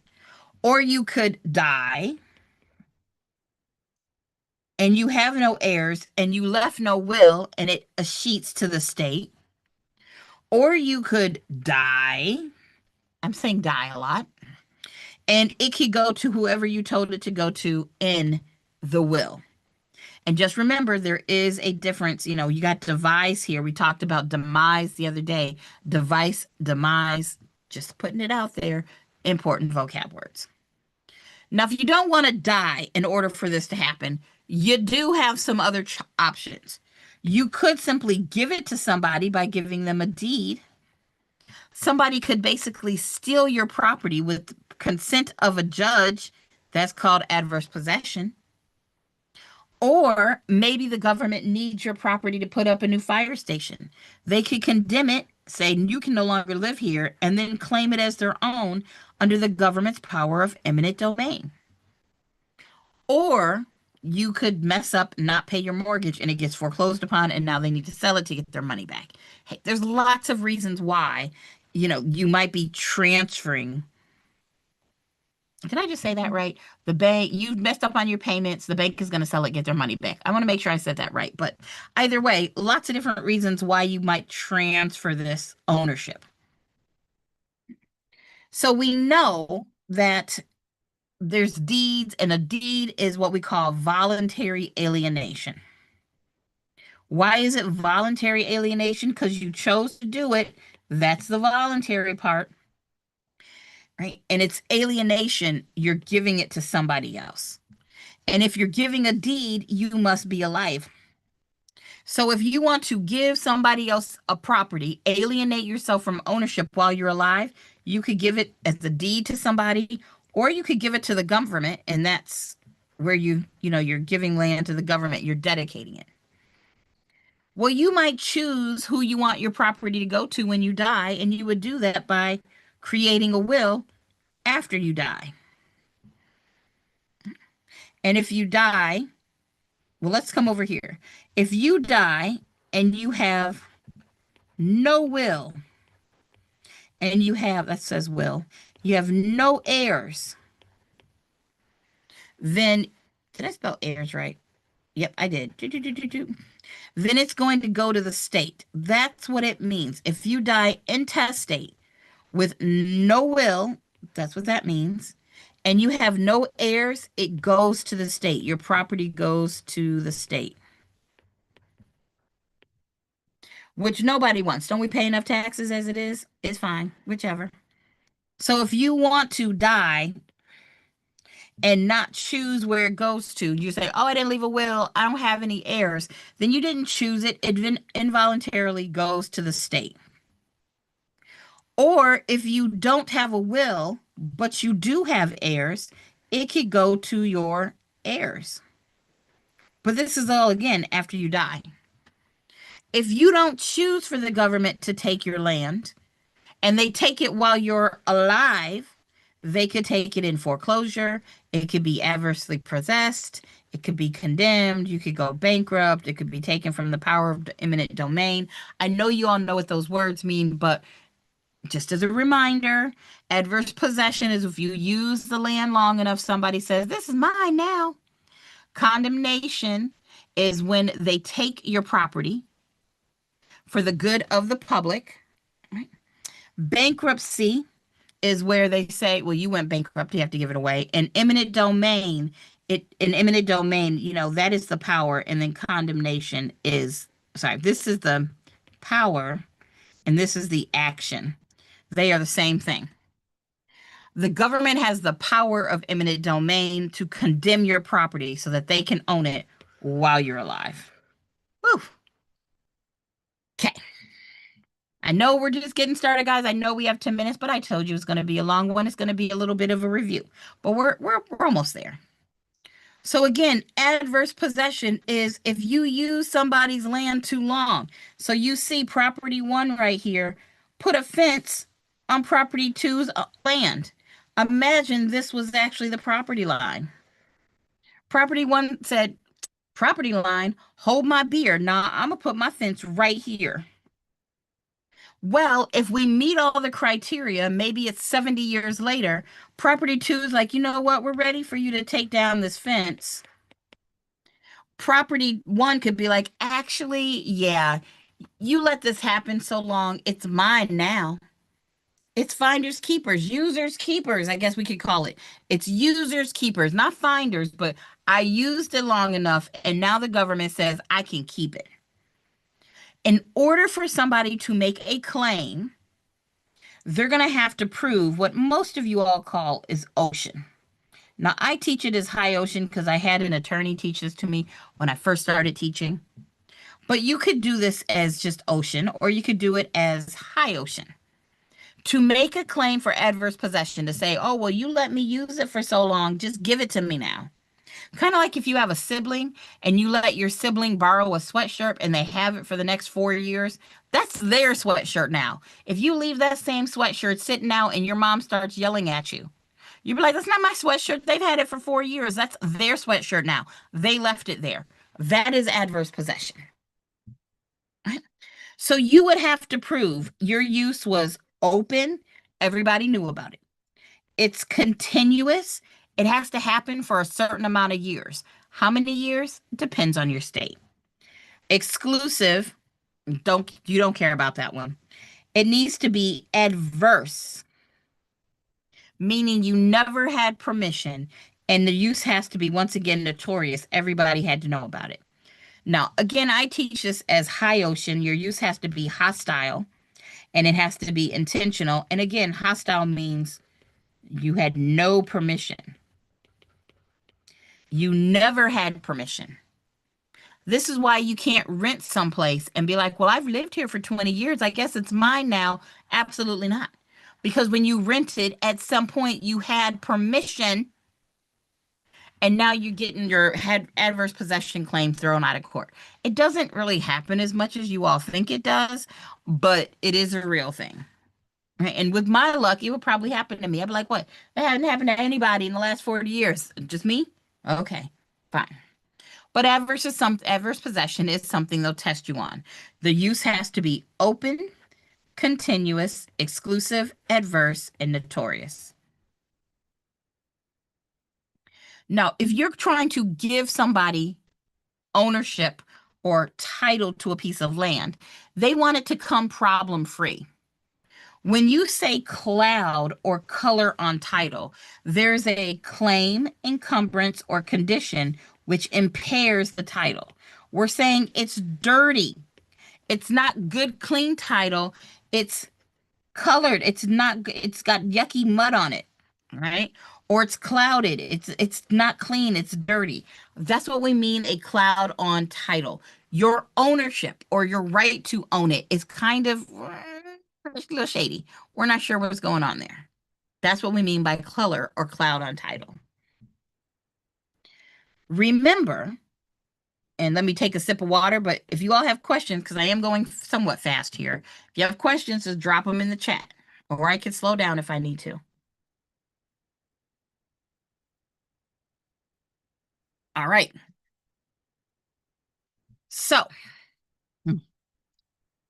or you could die and you have no heirs and you left no will and it escheats to the state, or you could die. I'm saying die a lot. And it could go to whoever you told it to go to in the will. And just remember, there is a difference. You know, you got devise here. We talked about demise the other day. Device, demise, just putting it out there. Important vocab words. Now, if you don't want to die in order for this to happen, you do have some other options. You could simply give it to somebody by giving them a deed. Somebody could basically steal your property with consent of a judge. That's called adverse possession. Or maybe the government needs your property to put up a new fire station. They could condemn it, say you can no longer live here, and then claim it as their own under the government's power of eminent domain. Or you could mess up, not pay your mortgage, and it gets foreclosed upon, and now they need to sell it to get their money back. Hey, there's lots of reasons why, you might be transferring. Did I just say that right? The bank, you messed up on your payments. The bank is going to sell it, get their money back. I want to make sure I said that right. But either way, lots of different reasons why you might transfer this ownership. So we know that there's deeds, and a deed is what we call voluntary alienation. Why is it voluntary alienation? Because you chose to do it. That's the voluntary part. Right? And it's alienation. You're giving it to somebody else. And if you're giving a deed, you must be alive. So if you want to give somebody else a property, alienate yourself from ownership while you're alive, you could give it as a deed to somebody, or you could give it to the government, and that's where you're giving land to the government, you're dedicating it. Well, you might choose who you want your property to go to when you die, and you would do that by creating a will after you die. And if you die, well, let's come over here. If you die and you have no will, and that says will, you have no heirs, then, did I spell heirs right? Yep, I did. Then it's going to go to the state. That's what it means. If you die intestate with no will, that's what that means, and you have no heirs, it goes to the state. Your property goes to the state, which nobody wants. Don't we pay enough taxes as it is? It's fine, whichever. So if you want to die and not choose where it goes to, you say, oh, I didn't leave a will, I don't have any heirs, then you didn't choose it. It involuntarily goes to the state. Or if you don't have a will, but you do have heirs, it could go to your heirs. But this is all, again, after you die. If you don't choose for the government to take your land, and they take it while you're alive, they could take it in foreclosure. It could be adversely possessed. It could be condemned. You could go bankrupt. It could be taken from the power of the eminent domain. I know you all know what those words mean, but just as a reminder, adverse possession is if you use the land long enough, somebody says, this is mine now. Condemnation is when they take your property for the good of the public. Right? Bankruptcy is where they say, well, you went bankrupt, you have to give it away. And eminent domain, that is the power. And then condemnation is, this is the power and this is the action. They are the same thing. The government has the power of eminent domain to condemn your property so that they can own it while you're alive. Woo. Okay. I know we're just getting started, guys. I know we have 10 minutes, but I told you it's going to be a long one. It's going to be a little bit of a review, but we're almost there. So again, adverse possession is if you use somebody's land too long. So you see property 1 right here, put a fence on property 2's land. Imagine this was actually the property line. Property one said, property line, hold my beer. Nah, I'm gonna put my fence right here. Well, if we meet all the criteria, maybe it's 70 years later, property two is like, you know what, we're ready for you to take down this fence. Property one could be like, actually, yeah, you let this happen so long, it's mine now. It's finders keepers, users keepers, I guess we could call it. It's users keepers, not finders, but I used it long enough, and now the government says I can keep it. In order for somebody to make a claim, they're going to have to prove what most of you all call is ocean. Now, I teach it as high ocean because I had an attorney teach this to me when I first started teaching. But you could do this as just ocean, or you could do it as high ocean. To make a claim for adverse possession, to say, oh, well, you let me use it for so long, just give it to me now. Kind of like if you have a sibling and you let your sibling borrow a sweatshirt and they have it for the next 4 years, that's their sweatshirt now. If you leave that same sweatshirt sitting out and your mom starts yelling at you, you'd be like, that's not my sweatshirt. They've had it for 4 years. That's their sweatshirt now. They left it there. That is adverse possession. Right? So you would have to prove your use was open, everybody knew about it. It's continuous. It has to happen for a certain amount of years. How many years? Depends on your state. Exclusive, you don't care about that one. It needs to be adverse, meaning you never had permission, and the use has to be once again notorious. Everybody had to know about it. Now, again, I teach this as high ocean. Your use has to be hostile and it has to be intentional. And again, hostile means you had no permission. You never had permission. This is why you can't rent someplace and be like, well, I've lived here for 20 years. I guess it's mine now. Absolutely not. Because when you rented, at some point you had permission, and now you're getting your head adverse possession claim thrown out of court. It doesn't really happen as much as you all think it does, but it is a real thing. Right? And with my luck, it would probably happen to me. I'd be like, what? That hadn't happened to anybody in the last 40 years. Just me? Okay, fine. But adverse possession is something they'll test you on. The use has to be open, continuous, exclusive, adverse, and notorious. Now, if you're trying to give somebody ownership or title to a piece of land, they want it to come problem free. When you say cloud or color on title, there's a claim, encumbrance, or condition which impairs the title. We're saying it's dirty. It's not good, clean title. It's colored. It's got yucky mud on it, right? Or it's clouded. It's not clean. It's dirty. That's what we mean a cloud on title. Your ownership or your right to own it is kind of it's a little shady. We're not sure what's going on there. That's what we mean by color or cloud on title. Remember, and let me take a sip of water, but if you all have questions, because I am going somewhat fast here, if you have questions, just drop them in the chat, or I can slow down if I need to. All right. So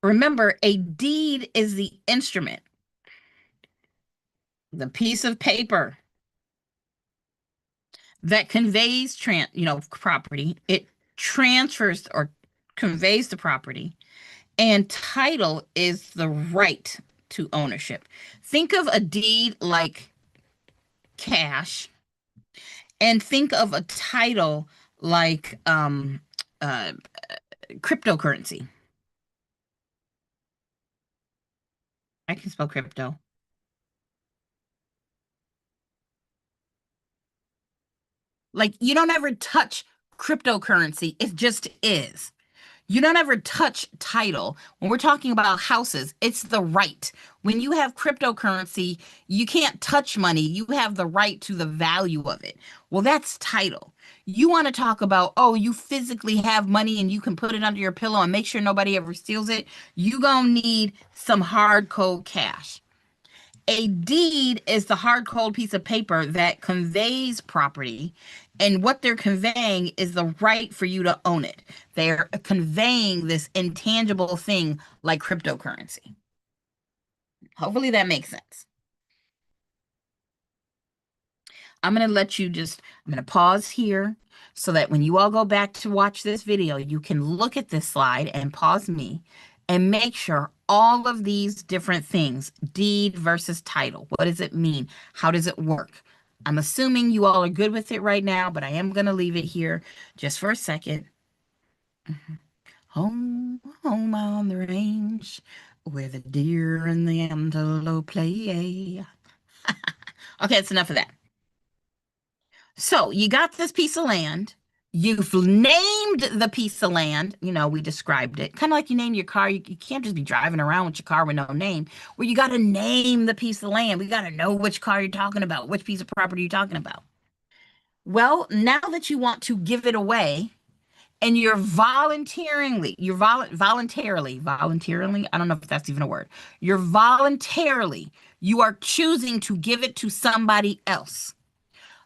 remember, a deed is the instrument, the piece of paper that conveys property. It transfers or conveys the property, and title is the right to ownership. Think of a deed like cash, and think of a title like uh, cryptocurrency. I can spell crypto. Like you don't ever touch cryptocurrency, it just is. You don't ever touch title. When we're talking about houses, it's the right. When you have cryptocurrency, you can't touch money. You have the right to the value of it. Well, that's title. You want to talk about, oh, you physically have money and you can put it under your pillow and make sure nobody ever steals it. You gonna need some hard code cash. A deed is the hard cold piece of paper that conveys property, and what they're conveying is the right for you to own it. They're conveying this intangible thing like cryptocurrency. Hopefully that makes sense. I'm going to pause here so that when you all go back to watch this video, you can look at this slide and pause me and make sure all of these different things, deed versus title, what does it mean? How does it work? I'm assuming you all are good with it right now, but I am going to leave it here just for a second. Home, home on the range, where the deer and the antelope play. Okay, it's enough of that. So you got this piece of land. You've named the piece of land. We described it. Kind of like you name your car. You can't just be driving around with your car with no name. Well, you got to name the piece of land. We got to know which car you're talking about, which piece of property you're talking about. Well, now that you want to give it away, and voluntarily, I don't know if that's even a word. You are choosing to give it to somebody else.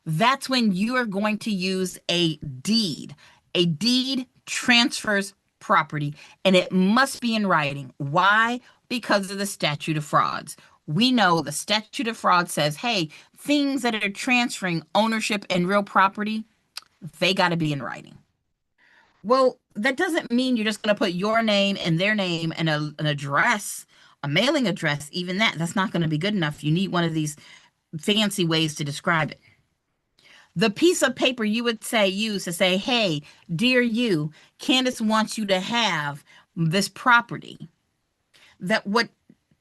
That's when you are going to use a deed. A deed transfers property, and it must be in writing. Why? Because of the statute of frauds. We know the statute of frauds says, hey, things that are transferring ownership and real property, they got to be in writing. Well, that doesn't mean you're just going to put your name and their name and an address, a mailing address, even that's not going to be good enough. You need one of these fancy ways to describe it. The piece of paper you would use to say, hey, dear you, Candace wants you to have this property. That what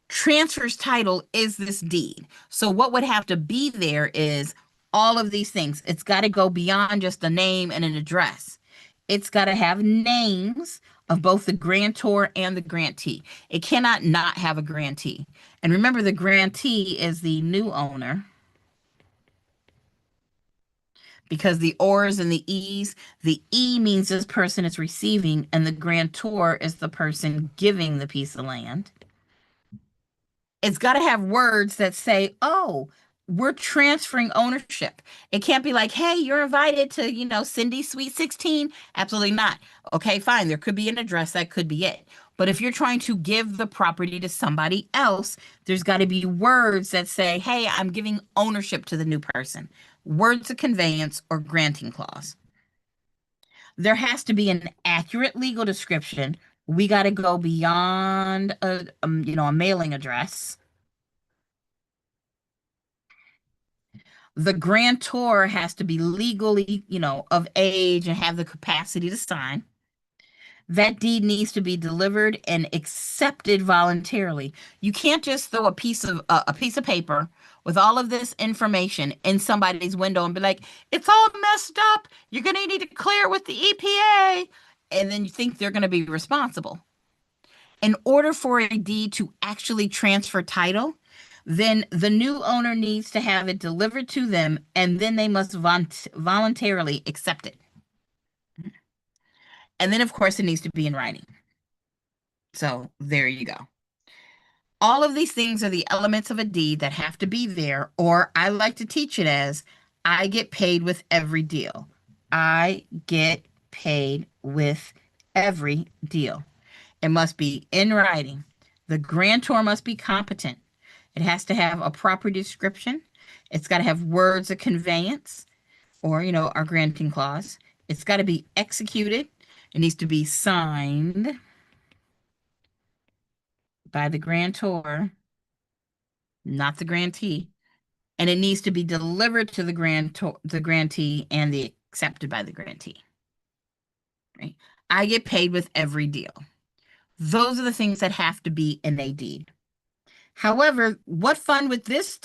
transfers title is this deed. So what would have to be there is all of these things. It's got to go beyond just a name and an address. It's got to have names of both the grantor and the grantee. It cannot not have a grantee. And remember, the grantee is the new owner, because the ors and the e's, the e means this person is receiving, and the grantor is the person giving the piece of land. It's got to have words that say, oh, we're transferring ownership. It can't be like, hey, you're invited to, Cindy Sweet 16. Absolutely not. Okay, fine. There could be an address. That could be it. But if you're trying to give the property to somebody else, there's got to be words that say, hey, I'm giving ownership to the new person. Words of conveyance or granting clause. There has to be an accurate legal description. We got to go beyond a mailing address. The grantor has to be legally, of age and have the capacity to sign. That deed needs to be delivered and accepted voluntarily. You can't just throw a piece of paper with all of this information in somebody's window and be like, "It's all messed up. You're going to need to clear it with the EPA," and then you think they're going to be responsible. In order for a deed to actually transfer title, then the new owner needs to have it delivered to them, and then they must voluntarily accept it. And then, of course, it needs to be in writing. So there you go. All of these things are the elements of a deed that have to be there, or I like to teach it as I get paid with every deal. I get paid with every deal. It must be in writing. The grantor must be competent. It has to have a proper description. It's got to have words of conveyance or, our granting clause. It's got to be executed. It needs to be signed by the grantor, not the grantee. And it needs to be delivered to the grantee and accepted by the grantee. Right? I get paid with every deal. Those are the things that have to be in a deed. However, what fun would this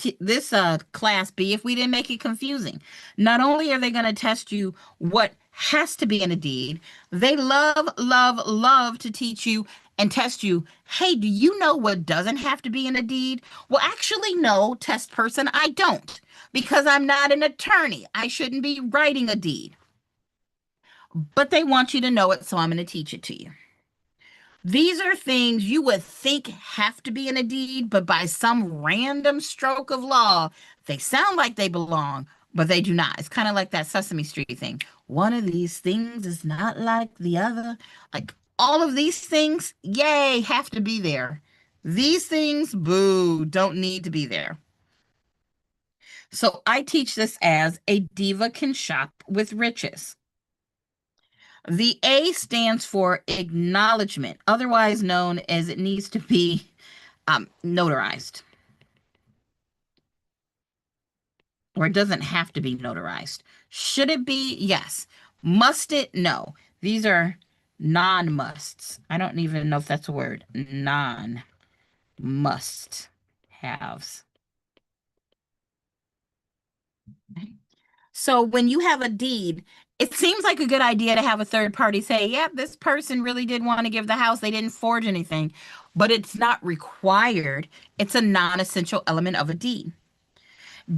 class be if we didn't make it confusing? Not only are they going to test you what has to be in a deed, they love, love, love to teach you and test you. Hey, do you know what doesn't have to be in a deed? Well, actually, no, test person, I don't, because I'm not an attorney. I shouldn't be writing a deed. But they want you to know it, so I'm going to teach it to you. These are things you would think have to be in a deed, but by some random stroke of law, they sound like they belong, but they do not. It's kind of like that Sesame Street thing. One of these things is not like the other. Like all of these things, yay, have to be there. These things, boo, don't need to be there. So I teach this as a diva can shop with riches. The A stands for acknowledgement, otherwise known as it needs to be notarized, or it doesn't have to be notarized. Should it be? Yes. Must it? No. These are non-musts. I don't even know if that's a word. Non-must haves. So when you have a deed, it seems like a good idea to have a third party say, yeah, this person really did want to give the house. They didn't forge anything, but it's not required. It's a non-essential element of a deed.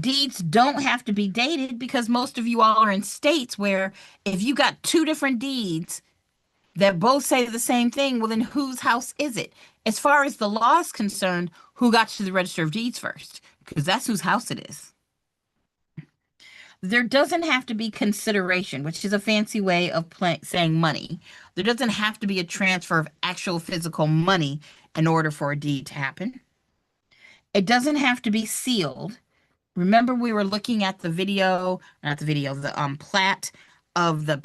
Deeds don't have to be dated because most of you all are in states where if you got two different deeds that both say the same thing, well, then whose house is it? As far as the law is concerned, who got to the register of deeds first? Because that's whose house it is. There doesn't have to be consideration, which is a fancy way of saying money. There doesn't have to be a transfer of actual physical money in order for a deed to happen. It doesn't have to be sealed. Remember, we were looking at the video, not the video, the plat of the,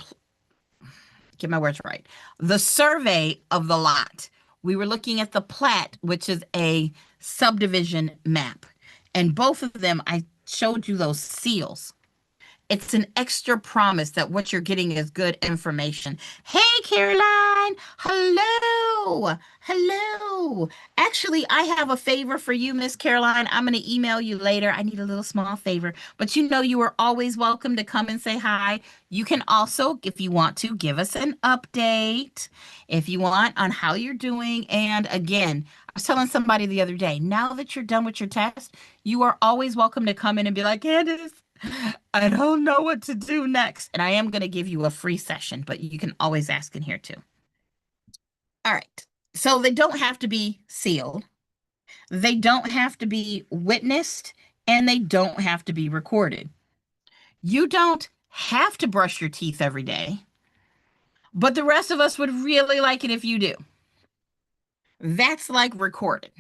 get my words right, the survey of the lot. We were looking at the plat, which is a subdivision map. And both of them, I showed you those seals. It's an extra promise that what you're getting is good information. Hey, Caroline. Hello. Hello. Actually, I have a favor for you, Miss Caroline. I'm going to email you later. I need a little small favor, but you know you are always welcome to come and say hi. You can also, if you want to, give us an update if you want on how you're doing. And again, I was telling somebody the other day, now that you're done with your test, you are always welcome to come in and be like, Candace, I don't know what to do next. And I am going to give you a free session, but you can always ask in here too. All right. So they don't have to be sealed, they don't have to be witnessed, and they don't have to be recorded. You don't have to brush your teeth every day, but the rest of us would really like it if you do. That's like recorded.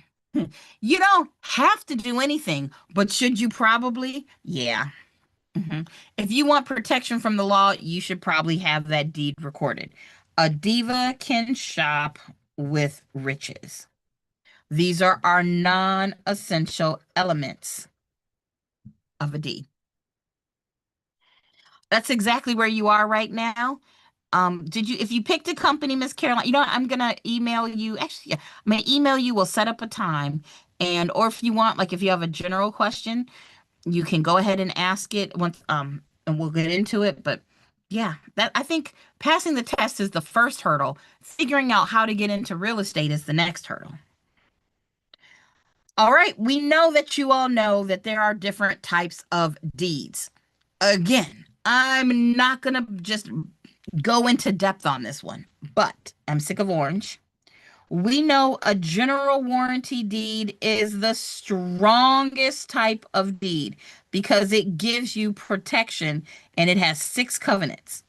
You don't have to do anything, but should you probably? Yeah. Mhm. If you want protection from the law, you should probably have that deed recorded. A diva can shop with riches. These are our non-essential elements of a deed. That's exactly where you are right now. If you picked a company, Miss Caroline, you know, I'm gonna email you. Actually, yeah, I'm gonna email you. We'll set up a time. And, or if you want, like if you have a general question, you can go ahead and ask it once, and we'll get into it. But yeah, that I think passing the test is the first hurdle. Figuring out how to get into real estate is the next hurdle. All right, we know that you all know that there are different types of deeds. Again, I'm not gonna just go into depth on this one, but I'm sick of orange. We know a general warranty deed is the strongest type of deed because it gives you protection and it has six covenants: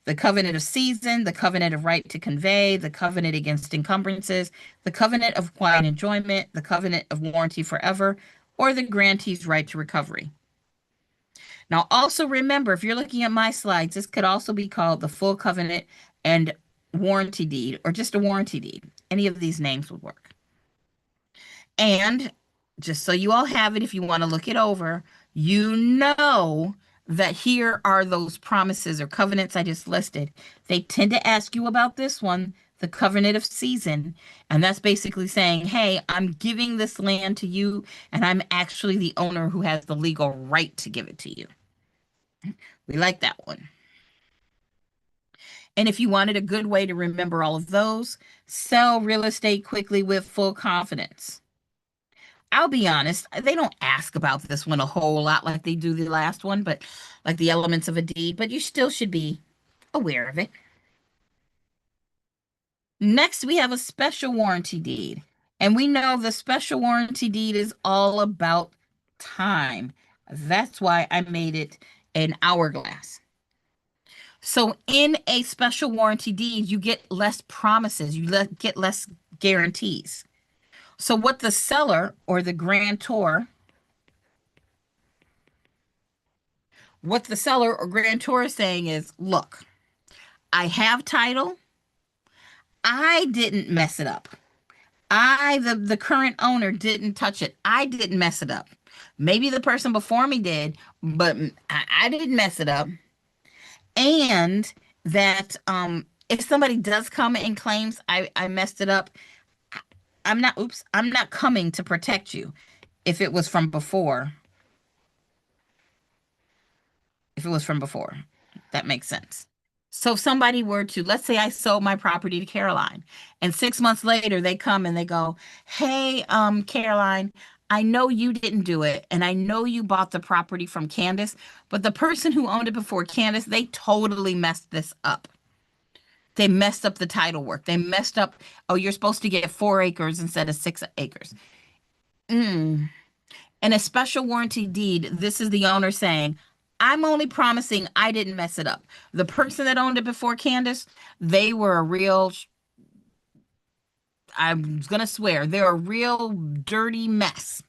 the covenant of season, the covenant of right to convey, the covenant against encumbrances, the covenant of quiet enjoyment, the covenant of warranty forever, or the grantee's right to recovery. Now, also remember, if you're looking at my slides, this could also be called the full covenant and warranty deed, or just a warranty deed. Any of these names would work. And just so you all have it, if you want to look it over, you know that here are those promises or covenants I just listed. They tend to ask you about this one, the covenant of season. And that's basically saying, hey, I'm giving this land to you, and I'm actually the owner who has the legal right to give it to you. We like that one. And if you wanted a good way to remember all of those, sell real estate quickly with full confidence. I'll be honest, they don't ask about this one a whole lot like they do the last one, but like the elements of a deed, but you still should be aware of it. Next, we have a special warranty deed. And we know the special warranty deed is all about time. That's why I made it an hourglass. So in a special warranty deed, you get less promises, get less guarantees. So what the seller or the grantor, what the seller or grantor is saying is, look, I have title. I didn't mess it up. The current owner didn't touch it. I didn't mess it up. Maybe the person before me did, but I didn't mess it up. And that if somebody does come and claims I messed it up, I'm not coming to protect you if it was from before. If it was from before, that makes sense. So if somebody were to, let's say I sold my property to Caroline, and 6 months later they come and they go, "Hey, Caroline, I know you didn't do it, and I know you bought the property from Candace, but the person who owned it before Candace, they totally messed this up. They messed up the title work. They messed up, oh, you're supposed to get 4 acres instead of 6 acres." Mm. And a special warranty deed, this is the owner saying, I'm only promising I didn't mess it up. The person that owned it before Candace, they were a real, I'm going to swear, they're a real dirty mess.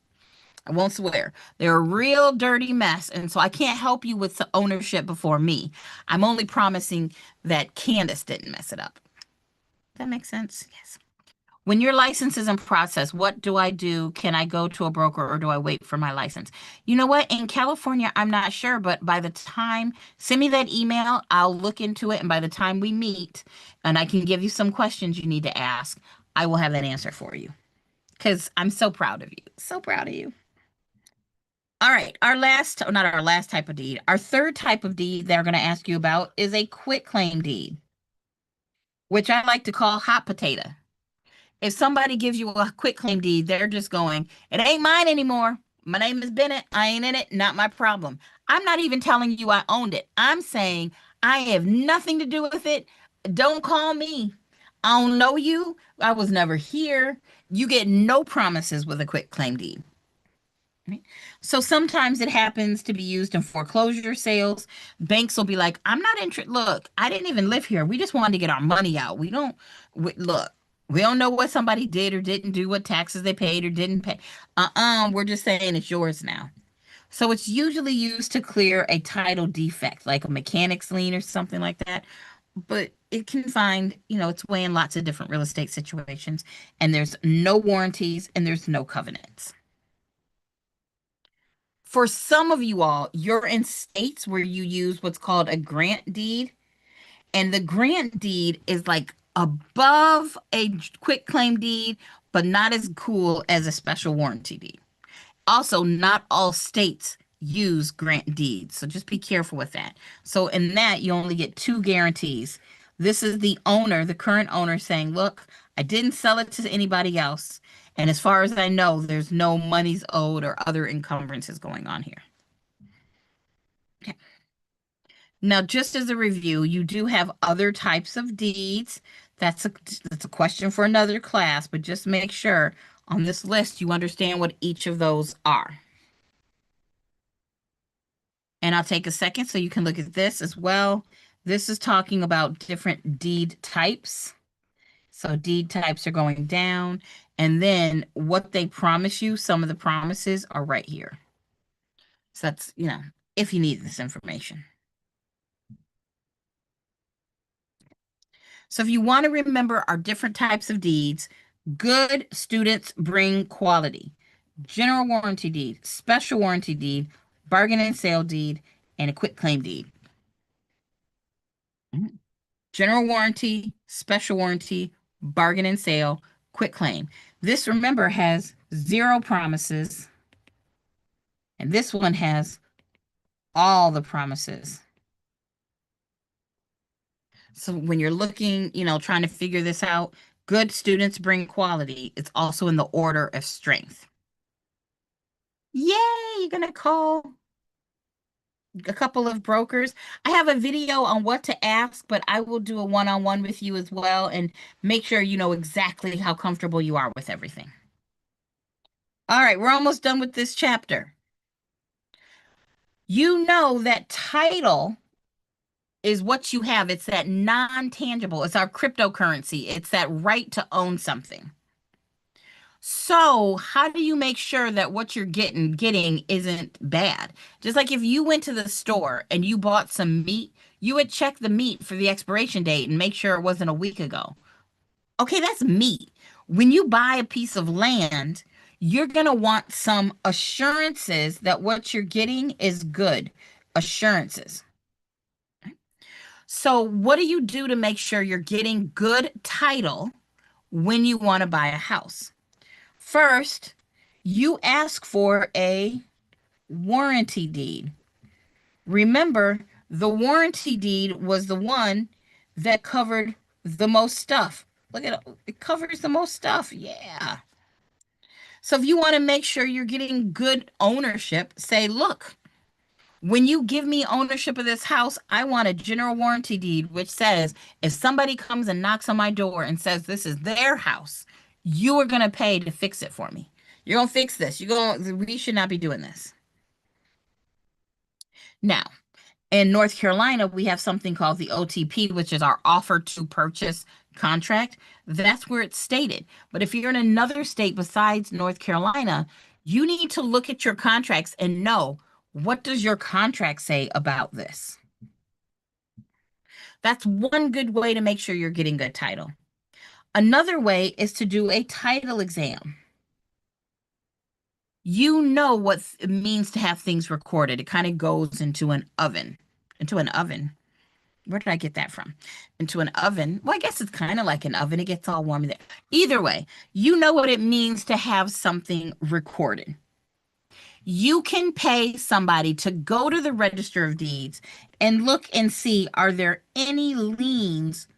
I won't swear. They're a real dirty mess. And so I can't help you with the ownership before me. I'm only promising that Candace didn't mess it up. That makes sense? Yes. When your license is in process, what do I do? Can I go to a broker or do I wait for my license? You know what? In California, I'm not sure, but by the time, send me that email, I'll look into it. And by the time we meet and I can give you some questions you need to ask, I will have that answer for you because I'm so proud of you. So proud of you. All right. Our last, not our last type of deed, our third type of deed that I'm going to ask you about is a quitclaim deed, which I like to call hot potato. If somebody gives you a quitclaim deed, they're just going, it ain't mine anymore. My name is Bennett. I ain't in it. Not my problem. I'm not even telling you I owned it. I'm saying I have nothing to do with it. Don't call me. I don't know you. I was never here. You get no promises with a quitclaim deed. Right? So sometimes it happens to be used in foreclosure sales. Banks will be like, I'm not interested. Look, I didn't even live here. We just wanted to get our money out. Look, we don't know what somebody did or didn't do, what taxes they paid or didn't pay. We're just saying it's yours now. So it's usually used to clear a title defect, like a mechanic's lien or something like that. But it can find, its way in lots of different real estate situations. And there's no warranties and there's no covenants. For some of you all, you're in states where you use what's called a grant deed, and the grant deed is like above a quick claim deed, but not as cool as a special warranty deed. Also, not all states use grant deeds, so just be careful with that. So in that, you only get two guarantees. This is the owner, the current owner saying, look, I didn't sell it to anybody else. And as far as I know, there's no monies owed or other encumbrances going on here. Okay. Now, just as a review, you do have other types of deeds. That's a question for another class, but just make sure on this list you understand what each of those are. And I'll take a second so you can look at this as well. This is talking about different deed types. So deed types are going down. And then what they promise you, some of the promises are right here. So that's, if you need this information. So if you want to remember our different types of deeds, good students bring quality. General warranty deed, special warranty deed, bargain and sale deed, and a quitclaim deed. General warranty, special warranty, bargain and sale, quitclaim. This, remember, has 0 promises, and this one has all the promises. So when you're looking, trying to figure this out, good students bring quality. It's also in the order of strength. Yay, you're gonna call. a couple of brokers. I have a video on what to ask, but I will do a one-on-one with you as well and make sure you know exactly how comfortable you are with everything. All right, we're almost done with this chapter. You know that title is what you have. It's that non-tangible. It's our cryptocurrency. It's that right to own something. So, how do you make sure that what you're getting isn't bad? Just like if you went to the store and you bought some meat, you would check the meat for the expiration date and make sure it wasn't a week ago. Okay, that's meat. When you buy a piece of land, you're going to want some assurances that what you're getting is good. Assurances. So, what do you do to make sure you're getting good title when you want to buy a house? First, you ask for a warranty deed. Remember, the warranty deed was the one that covered the most stuff. Look at it, it covers the most stuff. Yeah. So if you want to make sure you're getting good ownership, say, look, when you give me ownership of this house, I want a general warranty deed, which says if somebody comes and knocks on my door and says this is their house, you are going to pay to fix it for me. You're going to fix this. We should not be doing this. Now, in North Carolina, we have something called the OTP, which is our offer to purchase contract. That's where it's stated. But if you're in another state besides North Carolina, you need to look at your contracts and know, what does your contract say about this? That's one good way to make sure you're getting good title. Another way is to do a title exam. You know what it means to have things recorded. It kind of goes into an oven. Into an oven. Where did I get that from? Into an oven. Well, I guess it's kind of like an oven. It gets all warm in there. Either way, you know what it means to have something recorded. You can pay somebody to go to the Register of Deeds and look and see, are there any liens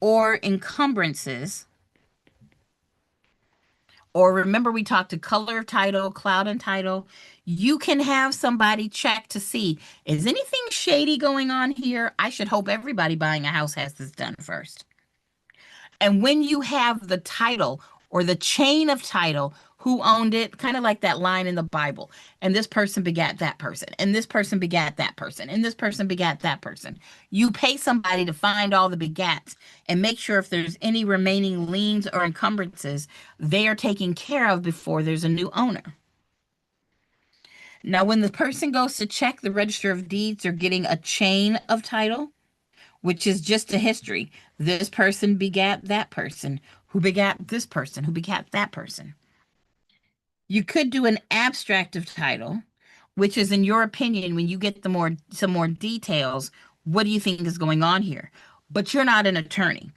or encumbrances? Or remember, we talked to color of title, cloud and title. You can have somebody check to see, is anything shady going on here? I should hope everybody buying a house has this done first. And when you have the title or the chain of title, who owned it, kind of like that line in the Bible, and this person begat that person, and this person begat that person, and this person begat that person. You pay somebody to find all the begats and make sure if there's any remaining liens or encumbrances, they are taken care of before there's a new owner. Now, when the person goes to check the Register of Deeds, they're getting a chain of title, which is just a history. This person begat that person, who begat this person, who begat that person. You could do an abstract of title, which is, in your opinion, when you get some more details, what do you think is going on here? But you're not an attorney.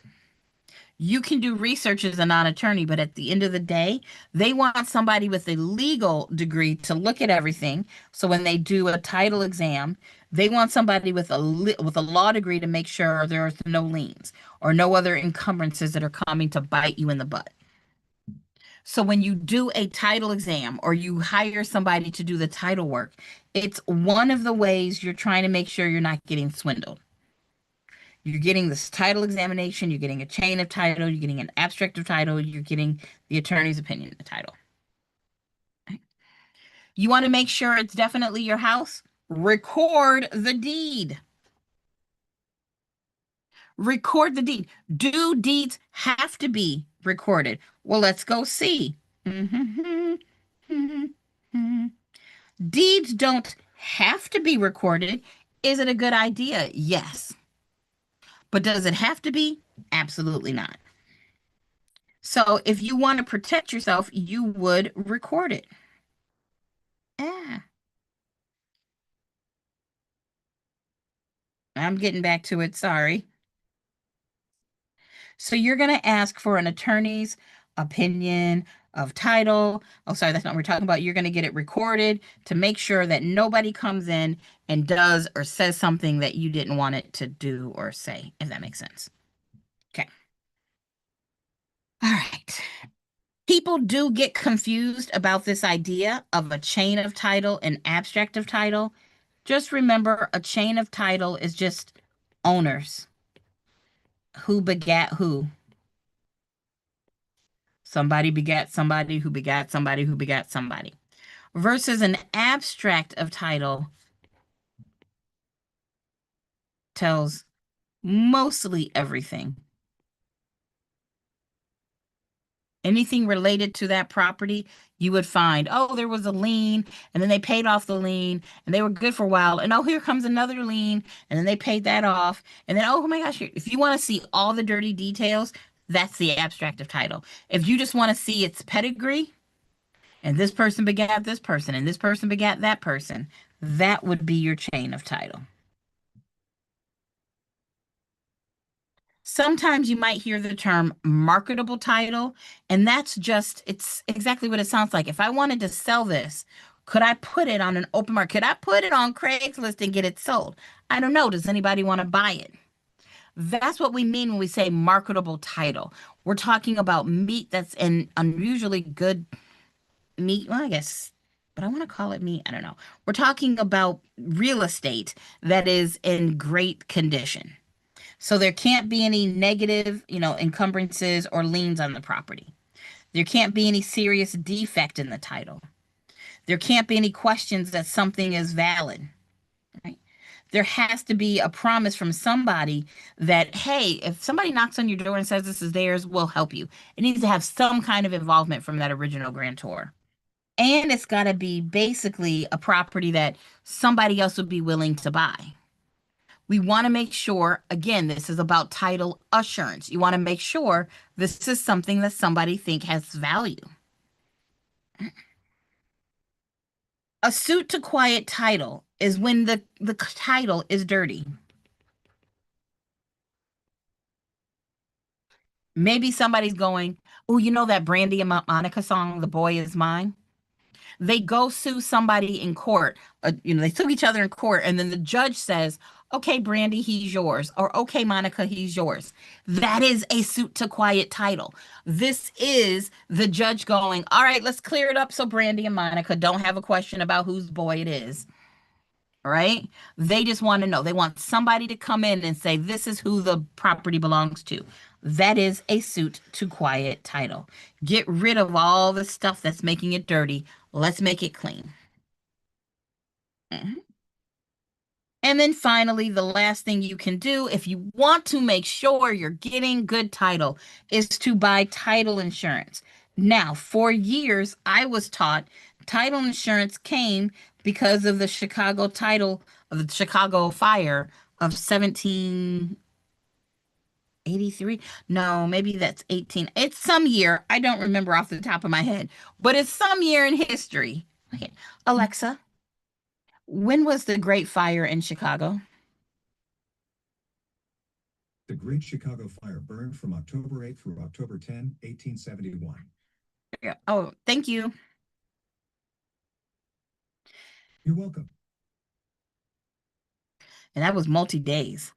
You can do research as a non-attorney, but at the end of the day, they want somebody with a legal degree to look at everything. So when they do a title exam, they want somebody with a law degree to make sure there's no liens or no other encumbrances that are coming to bite you in the butt. So when you do a title exam or you hire somebody to do the title work, it's one of the ways you're trying to make sure you're not getting swindled. You're getting this title examination, you're getting a chain of title, you're getting an abstract of title, you're getting the attorney's opinion of the title. Okay. You want to make sure it's definitely your house? Record the deed. Record the deed. Do deeds have to be recorded? Well, let's go see. Deeds don't have to be recorded. Is it a good idea? Yes. But does it have to be? Absolutely not. So if you want to protect yourself, you would record it. Ah, I'm getting back to it. Sorry. So you're going to ask for an attorney's opinion of title. Oh, sorry, that's not what we're talking about. You're going to get it recorded to make sure that nobody comes in and does or says something that you didn't want it to do or say, if that makes sense. Okay. All right. People do get confused about this idea of a chain of title and abstract of title. Just remember, a chain of title is just owners. Who begat who? Somebody begat somebody who begat somebody who begat somebody. Versus an abstract of title tells mostly everything. Anything related to that property, you would find, oh, there was a lien, and then they paid off the lien, and they were good for a while, and oh, here comes another lien, and then they paid that off, and then, oh my gosh, if you want to see all the dirty details, that's the abstract of title. If you just want to see its pedigree, and this person begat this person, and this person begat that person, that would be your chain of title. Sometimes you might hear the term marketable title, and that's just, it's exactly what it sounds like. If I wanted to sell this, could I put it on an open market? Could I put it on Craigslist and get it sold? I don't know. Does anybody want to buy it? That's what we mean when we say marketable title. We're talking about meat that's in unusually good meat. Well, I guess, but I want to call it meat. I don't know. We're talking about real estate that is in great condition. So there can't be any negative, encumbrances or liens on the property. There can't be any serious defect in the title. There can't be any questions that something is valid, right? There has to be a promise from somebody that, hey, if somebody knocks on your door and says this is theirs, we'll help you. It needs to have some kind of involvement from that original grantor. And it's got to be basically a property that somebody else would be willing to buy. We want to make sure, again, this is about title assurance. You want to make sure this is something that somebody think has value. A suit to quiet title is when the title is dirty. Maybe somebody's going, oh, you know that Brandy and Monica song, The Boy Is Mine? They go sue somebody in court. They sue each other in court, and then the judge says, okay, Brandy, he's yours, or okay, Monica, he's yours. That is a suit to quiet title. This is the judge going, all right, let's clear it up so Brandy and Monica don't have a question about whose boy it is. All right. They just want to know. They want somebody to come in and say, this is who the property belongs to. That is a suit to quiet title. Get rid of all the stuff that's making it dirty. Let's make it clean. Mhm. And then finally, the last thing you can do if you want to make sure you're getting good title is to buy title insurance. Now, for years, I was taught title insurance came because of the Chicago title of the Chicago fire of 1783. No, maybe that's 18. It's some year. I don't remember off the top of my head, but it's some year in history. Okay. Alexa, when was the Great Fire in Chicago? The Great Chicago Fire burned from October 8 through October 10, 1871. Yeah. Oh, thank you. You're welcome. And that was multi days.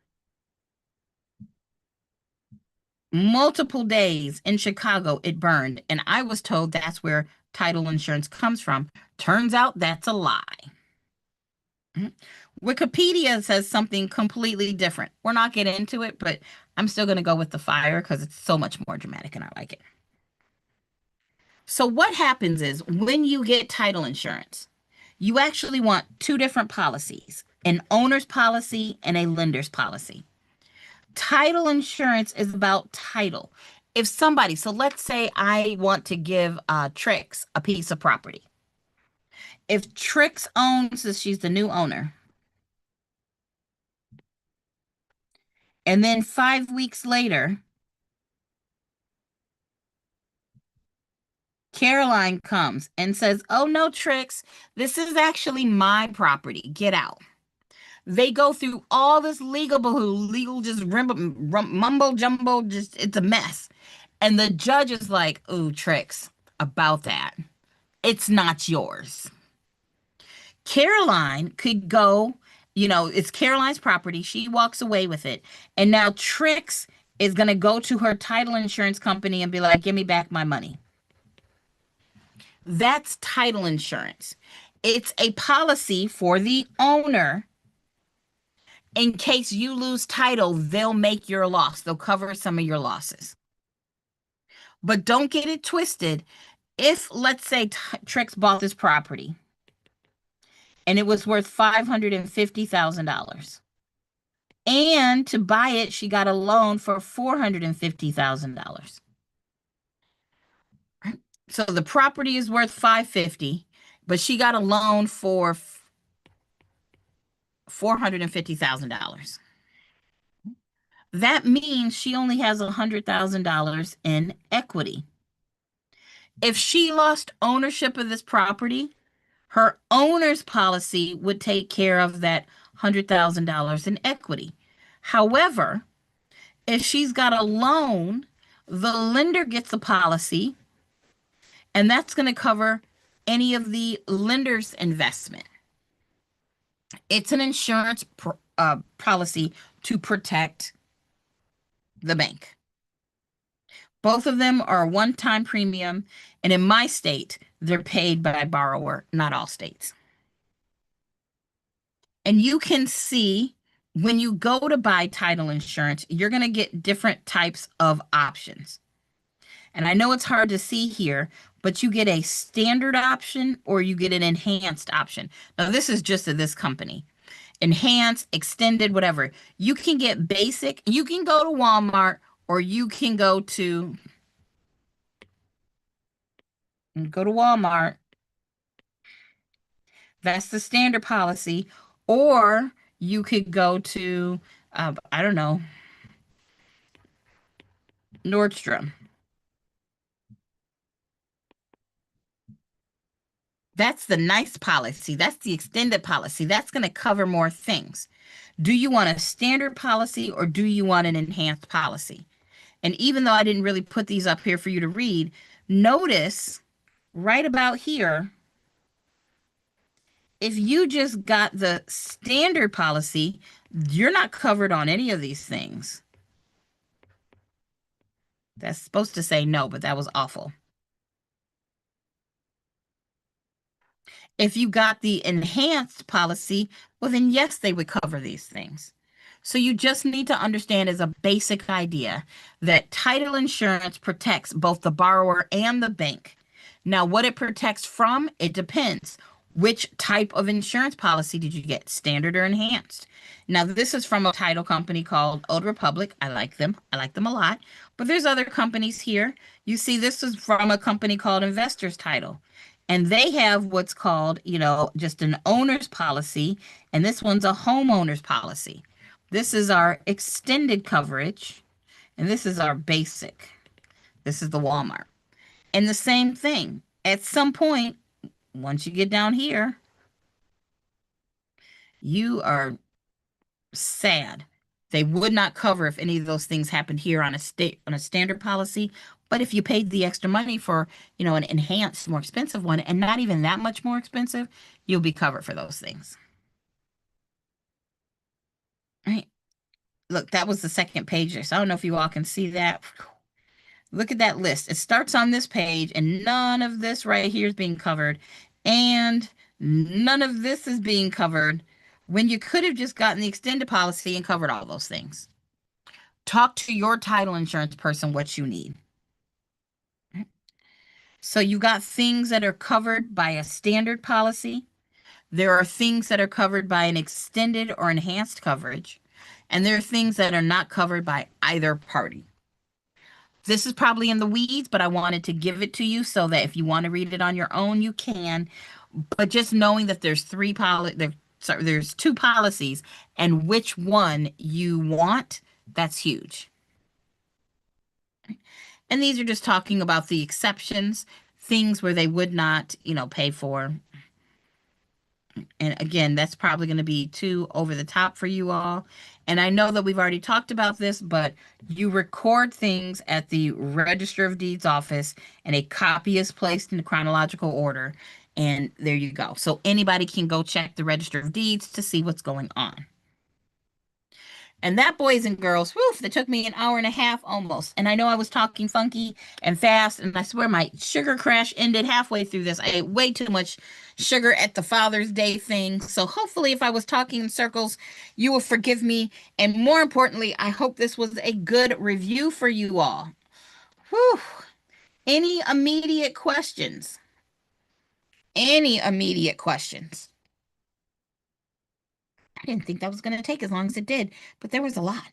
Multiple days in Chicago, it burned. And I was told that's where title insurance comes from. Turns out that's a lie. Mhm. Wikipedia says something completely different. We're not getting into it, but I'm still going to go with the fire because it's so much more dramatic and I like it. So, what happens is when you get title insurance, you actually want two different policies, an owner's policy and a lender's policy. Title insurance is about title. If somebody, so let's say I want to give Trix a piece of property. If Trix owns this, she's the new owner. And then 5 weeks later, Caroline comes and says, oh no, Trix, this is actually my property. Get out. They go through all this legal just mumbo jumbo, just it's a mess. And the judge is like, ooh, Trix, about that. It's not yours. Caroline could go, it's Caroline's property. She walks away with it. And now Trix is going to go to her title insurance company and be like, give me back my money. That's title insurance. It's a policy for the owner. In case you lose title, they'll make your loss. They'll cover some of your losses. But don't get it twisted. If, let's say, Trix bought this property and it was worth $550,000, and to buy it, she got a loan for $450,000. So the property is worth $550,000, but she got a loan for $450,000. That means she only has $100,000 in equity. If she lost ownership of this property, her owner's policy would take care of that $100,000 in equity. However, if she's got a loan, the lender gets a policy, and that's going to cover any of the lender's investment. It's an insurance policy to protect the bank. Both of them are a one-time premium, and in my state, they're paid by borrower, not all states. And you can see when you go to buy title insurance, you're going to get different types of options. And I know it's hard to see here, but you get a standard option or you get an enhanced option. Now, this is just of this company. Enhanced, extended, whatever. You can get basic. You can go to Walmart or you can go to Walmart. That's the standard policy. Or you could go to, I don't know, Nordstrom. That's the nice policy. That's the extended policy. That's going to cover more things. Do you want a standard policy or do you want an enhanced policy? And even though I didn't really put these up here for you to read, notice right about here, if you just got the standard policy, you're not covered on any of these things. That's supposed to say no, but that was awful. If you got the enhanced policy, well, then yes, they would cover these things. So you just need to understand as a basic idea that title insurance protects both the borrower and the bank. Now, what it protects from, it depends. Which type of insurance policy did you get, standard or enhanced? Now, this is from a title company called Old Republic. I like them. I like them a lot. But there's other companies here. You see, this is from a company called Investors Title. And they have what's called, just an owner's policy. And this one's a homeowner's policy. This is our extended coverage. And this is our basic. This is the Walmart. And the same thing. At some point, once you get down here, you are sad. They would not cover if any of those things happened here on a standard policy. But if you paid the extra money for, an enhanced, more expensive one, and not even that much more expensive, you'll be covered for those things. Right? Look, that was the second page there. So I don't know if you all can see that. Look at that list. It starts on this page, and none of this right here is being covered. And none of this is being covered when you could have just gotten the extended policy and covered all those things. Talk to your title insurance person what you need. So you got things that are covered by a standard policy. There are things that are covered by an extended or enhanced coverage. And there are things that are not covered by either party. This is probably in the weeds, but I wanted to give it to you so that if you want to read it on your own, you can. But just knowing that there's there's two policies and which one you want, that's huge. And these are just talking about the exceptions, things where they would not, pay for. And again, that's probably going to be too over the top for you all. And I know that we've already talked about this, but you record things at the Register of Deeds office and a copy is placed in chronological order. And there you go. So anybody can go check the Register of Deeds to see what's going on. And that, boys and girls, whew, that took me an hour and a half almost. And I know I was talking funky and fast, and I swear my sugar crash ended halfway through this. I ate way too much sugar at the Father's Day thing. So hopefully, if I was talking in circles, you will forgive me. And more importantly, I hope this was a good review for you all. Whew. Any immediate questions? Any immediate questions? I didn't think that was going to take as long as it did, but there was a lot.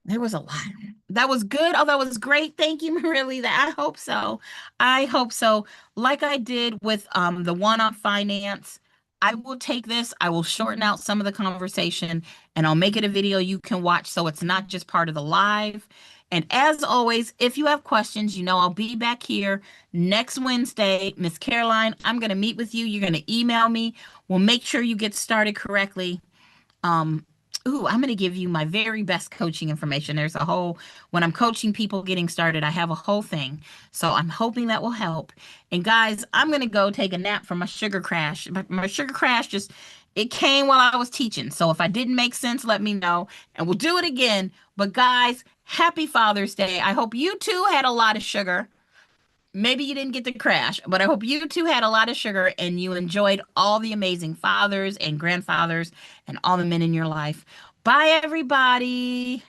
There was a lot. That was good. Oh, that was great. Thank you, Marily. That I hope so. I hope so. Like I did with the one on finance, I will take this, I will shorten out some of the conversation, and I'll make it a video you can watch so it's not just part of the live. And as always, if you have questions, you know I'll be back here next Wednesday. Miss Caroline, I'm going to meet with you. You're going to email me. We'll make sure you get started correctly. Um, I'm going to give you my very best coaching information. There's a whole, when I'm coaching people getting started, I have a whole thing. So I'm hoping that will help. And guys, I'm going to go take a nap from my sugar crash. My sugar crash just, it came while I was teaching. So if I didn't make sense, let me know and we'll do it again. But guys, happy Father's Day. I hope you too had a lot of sugar. Maybe you didn't get to crash, but I hope you two had a lot of sugar and you enjoyed all the amazing fathers and grandfathers and all the men in your life. Bye, everybody.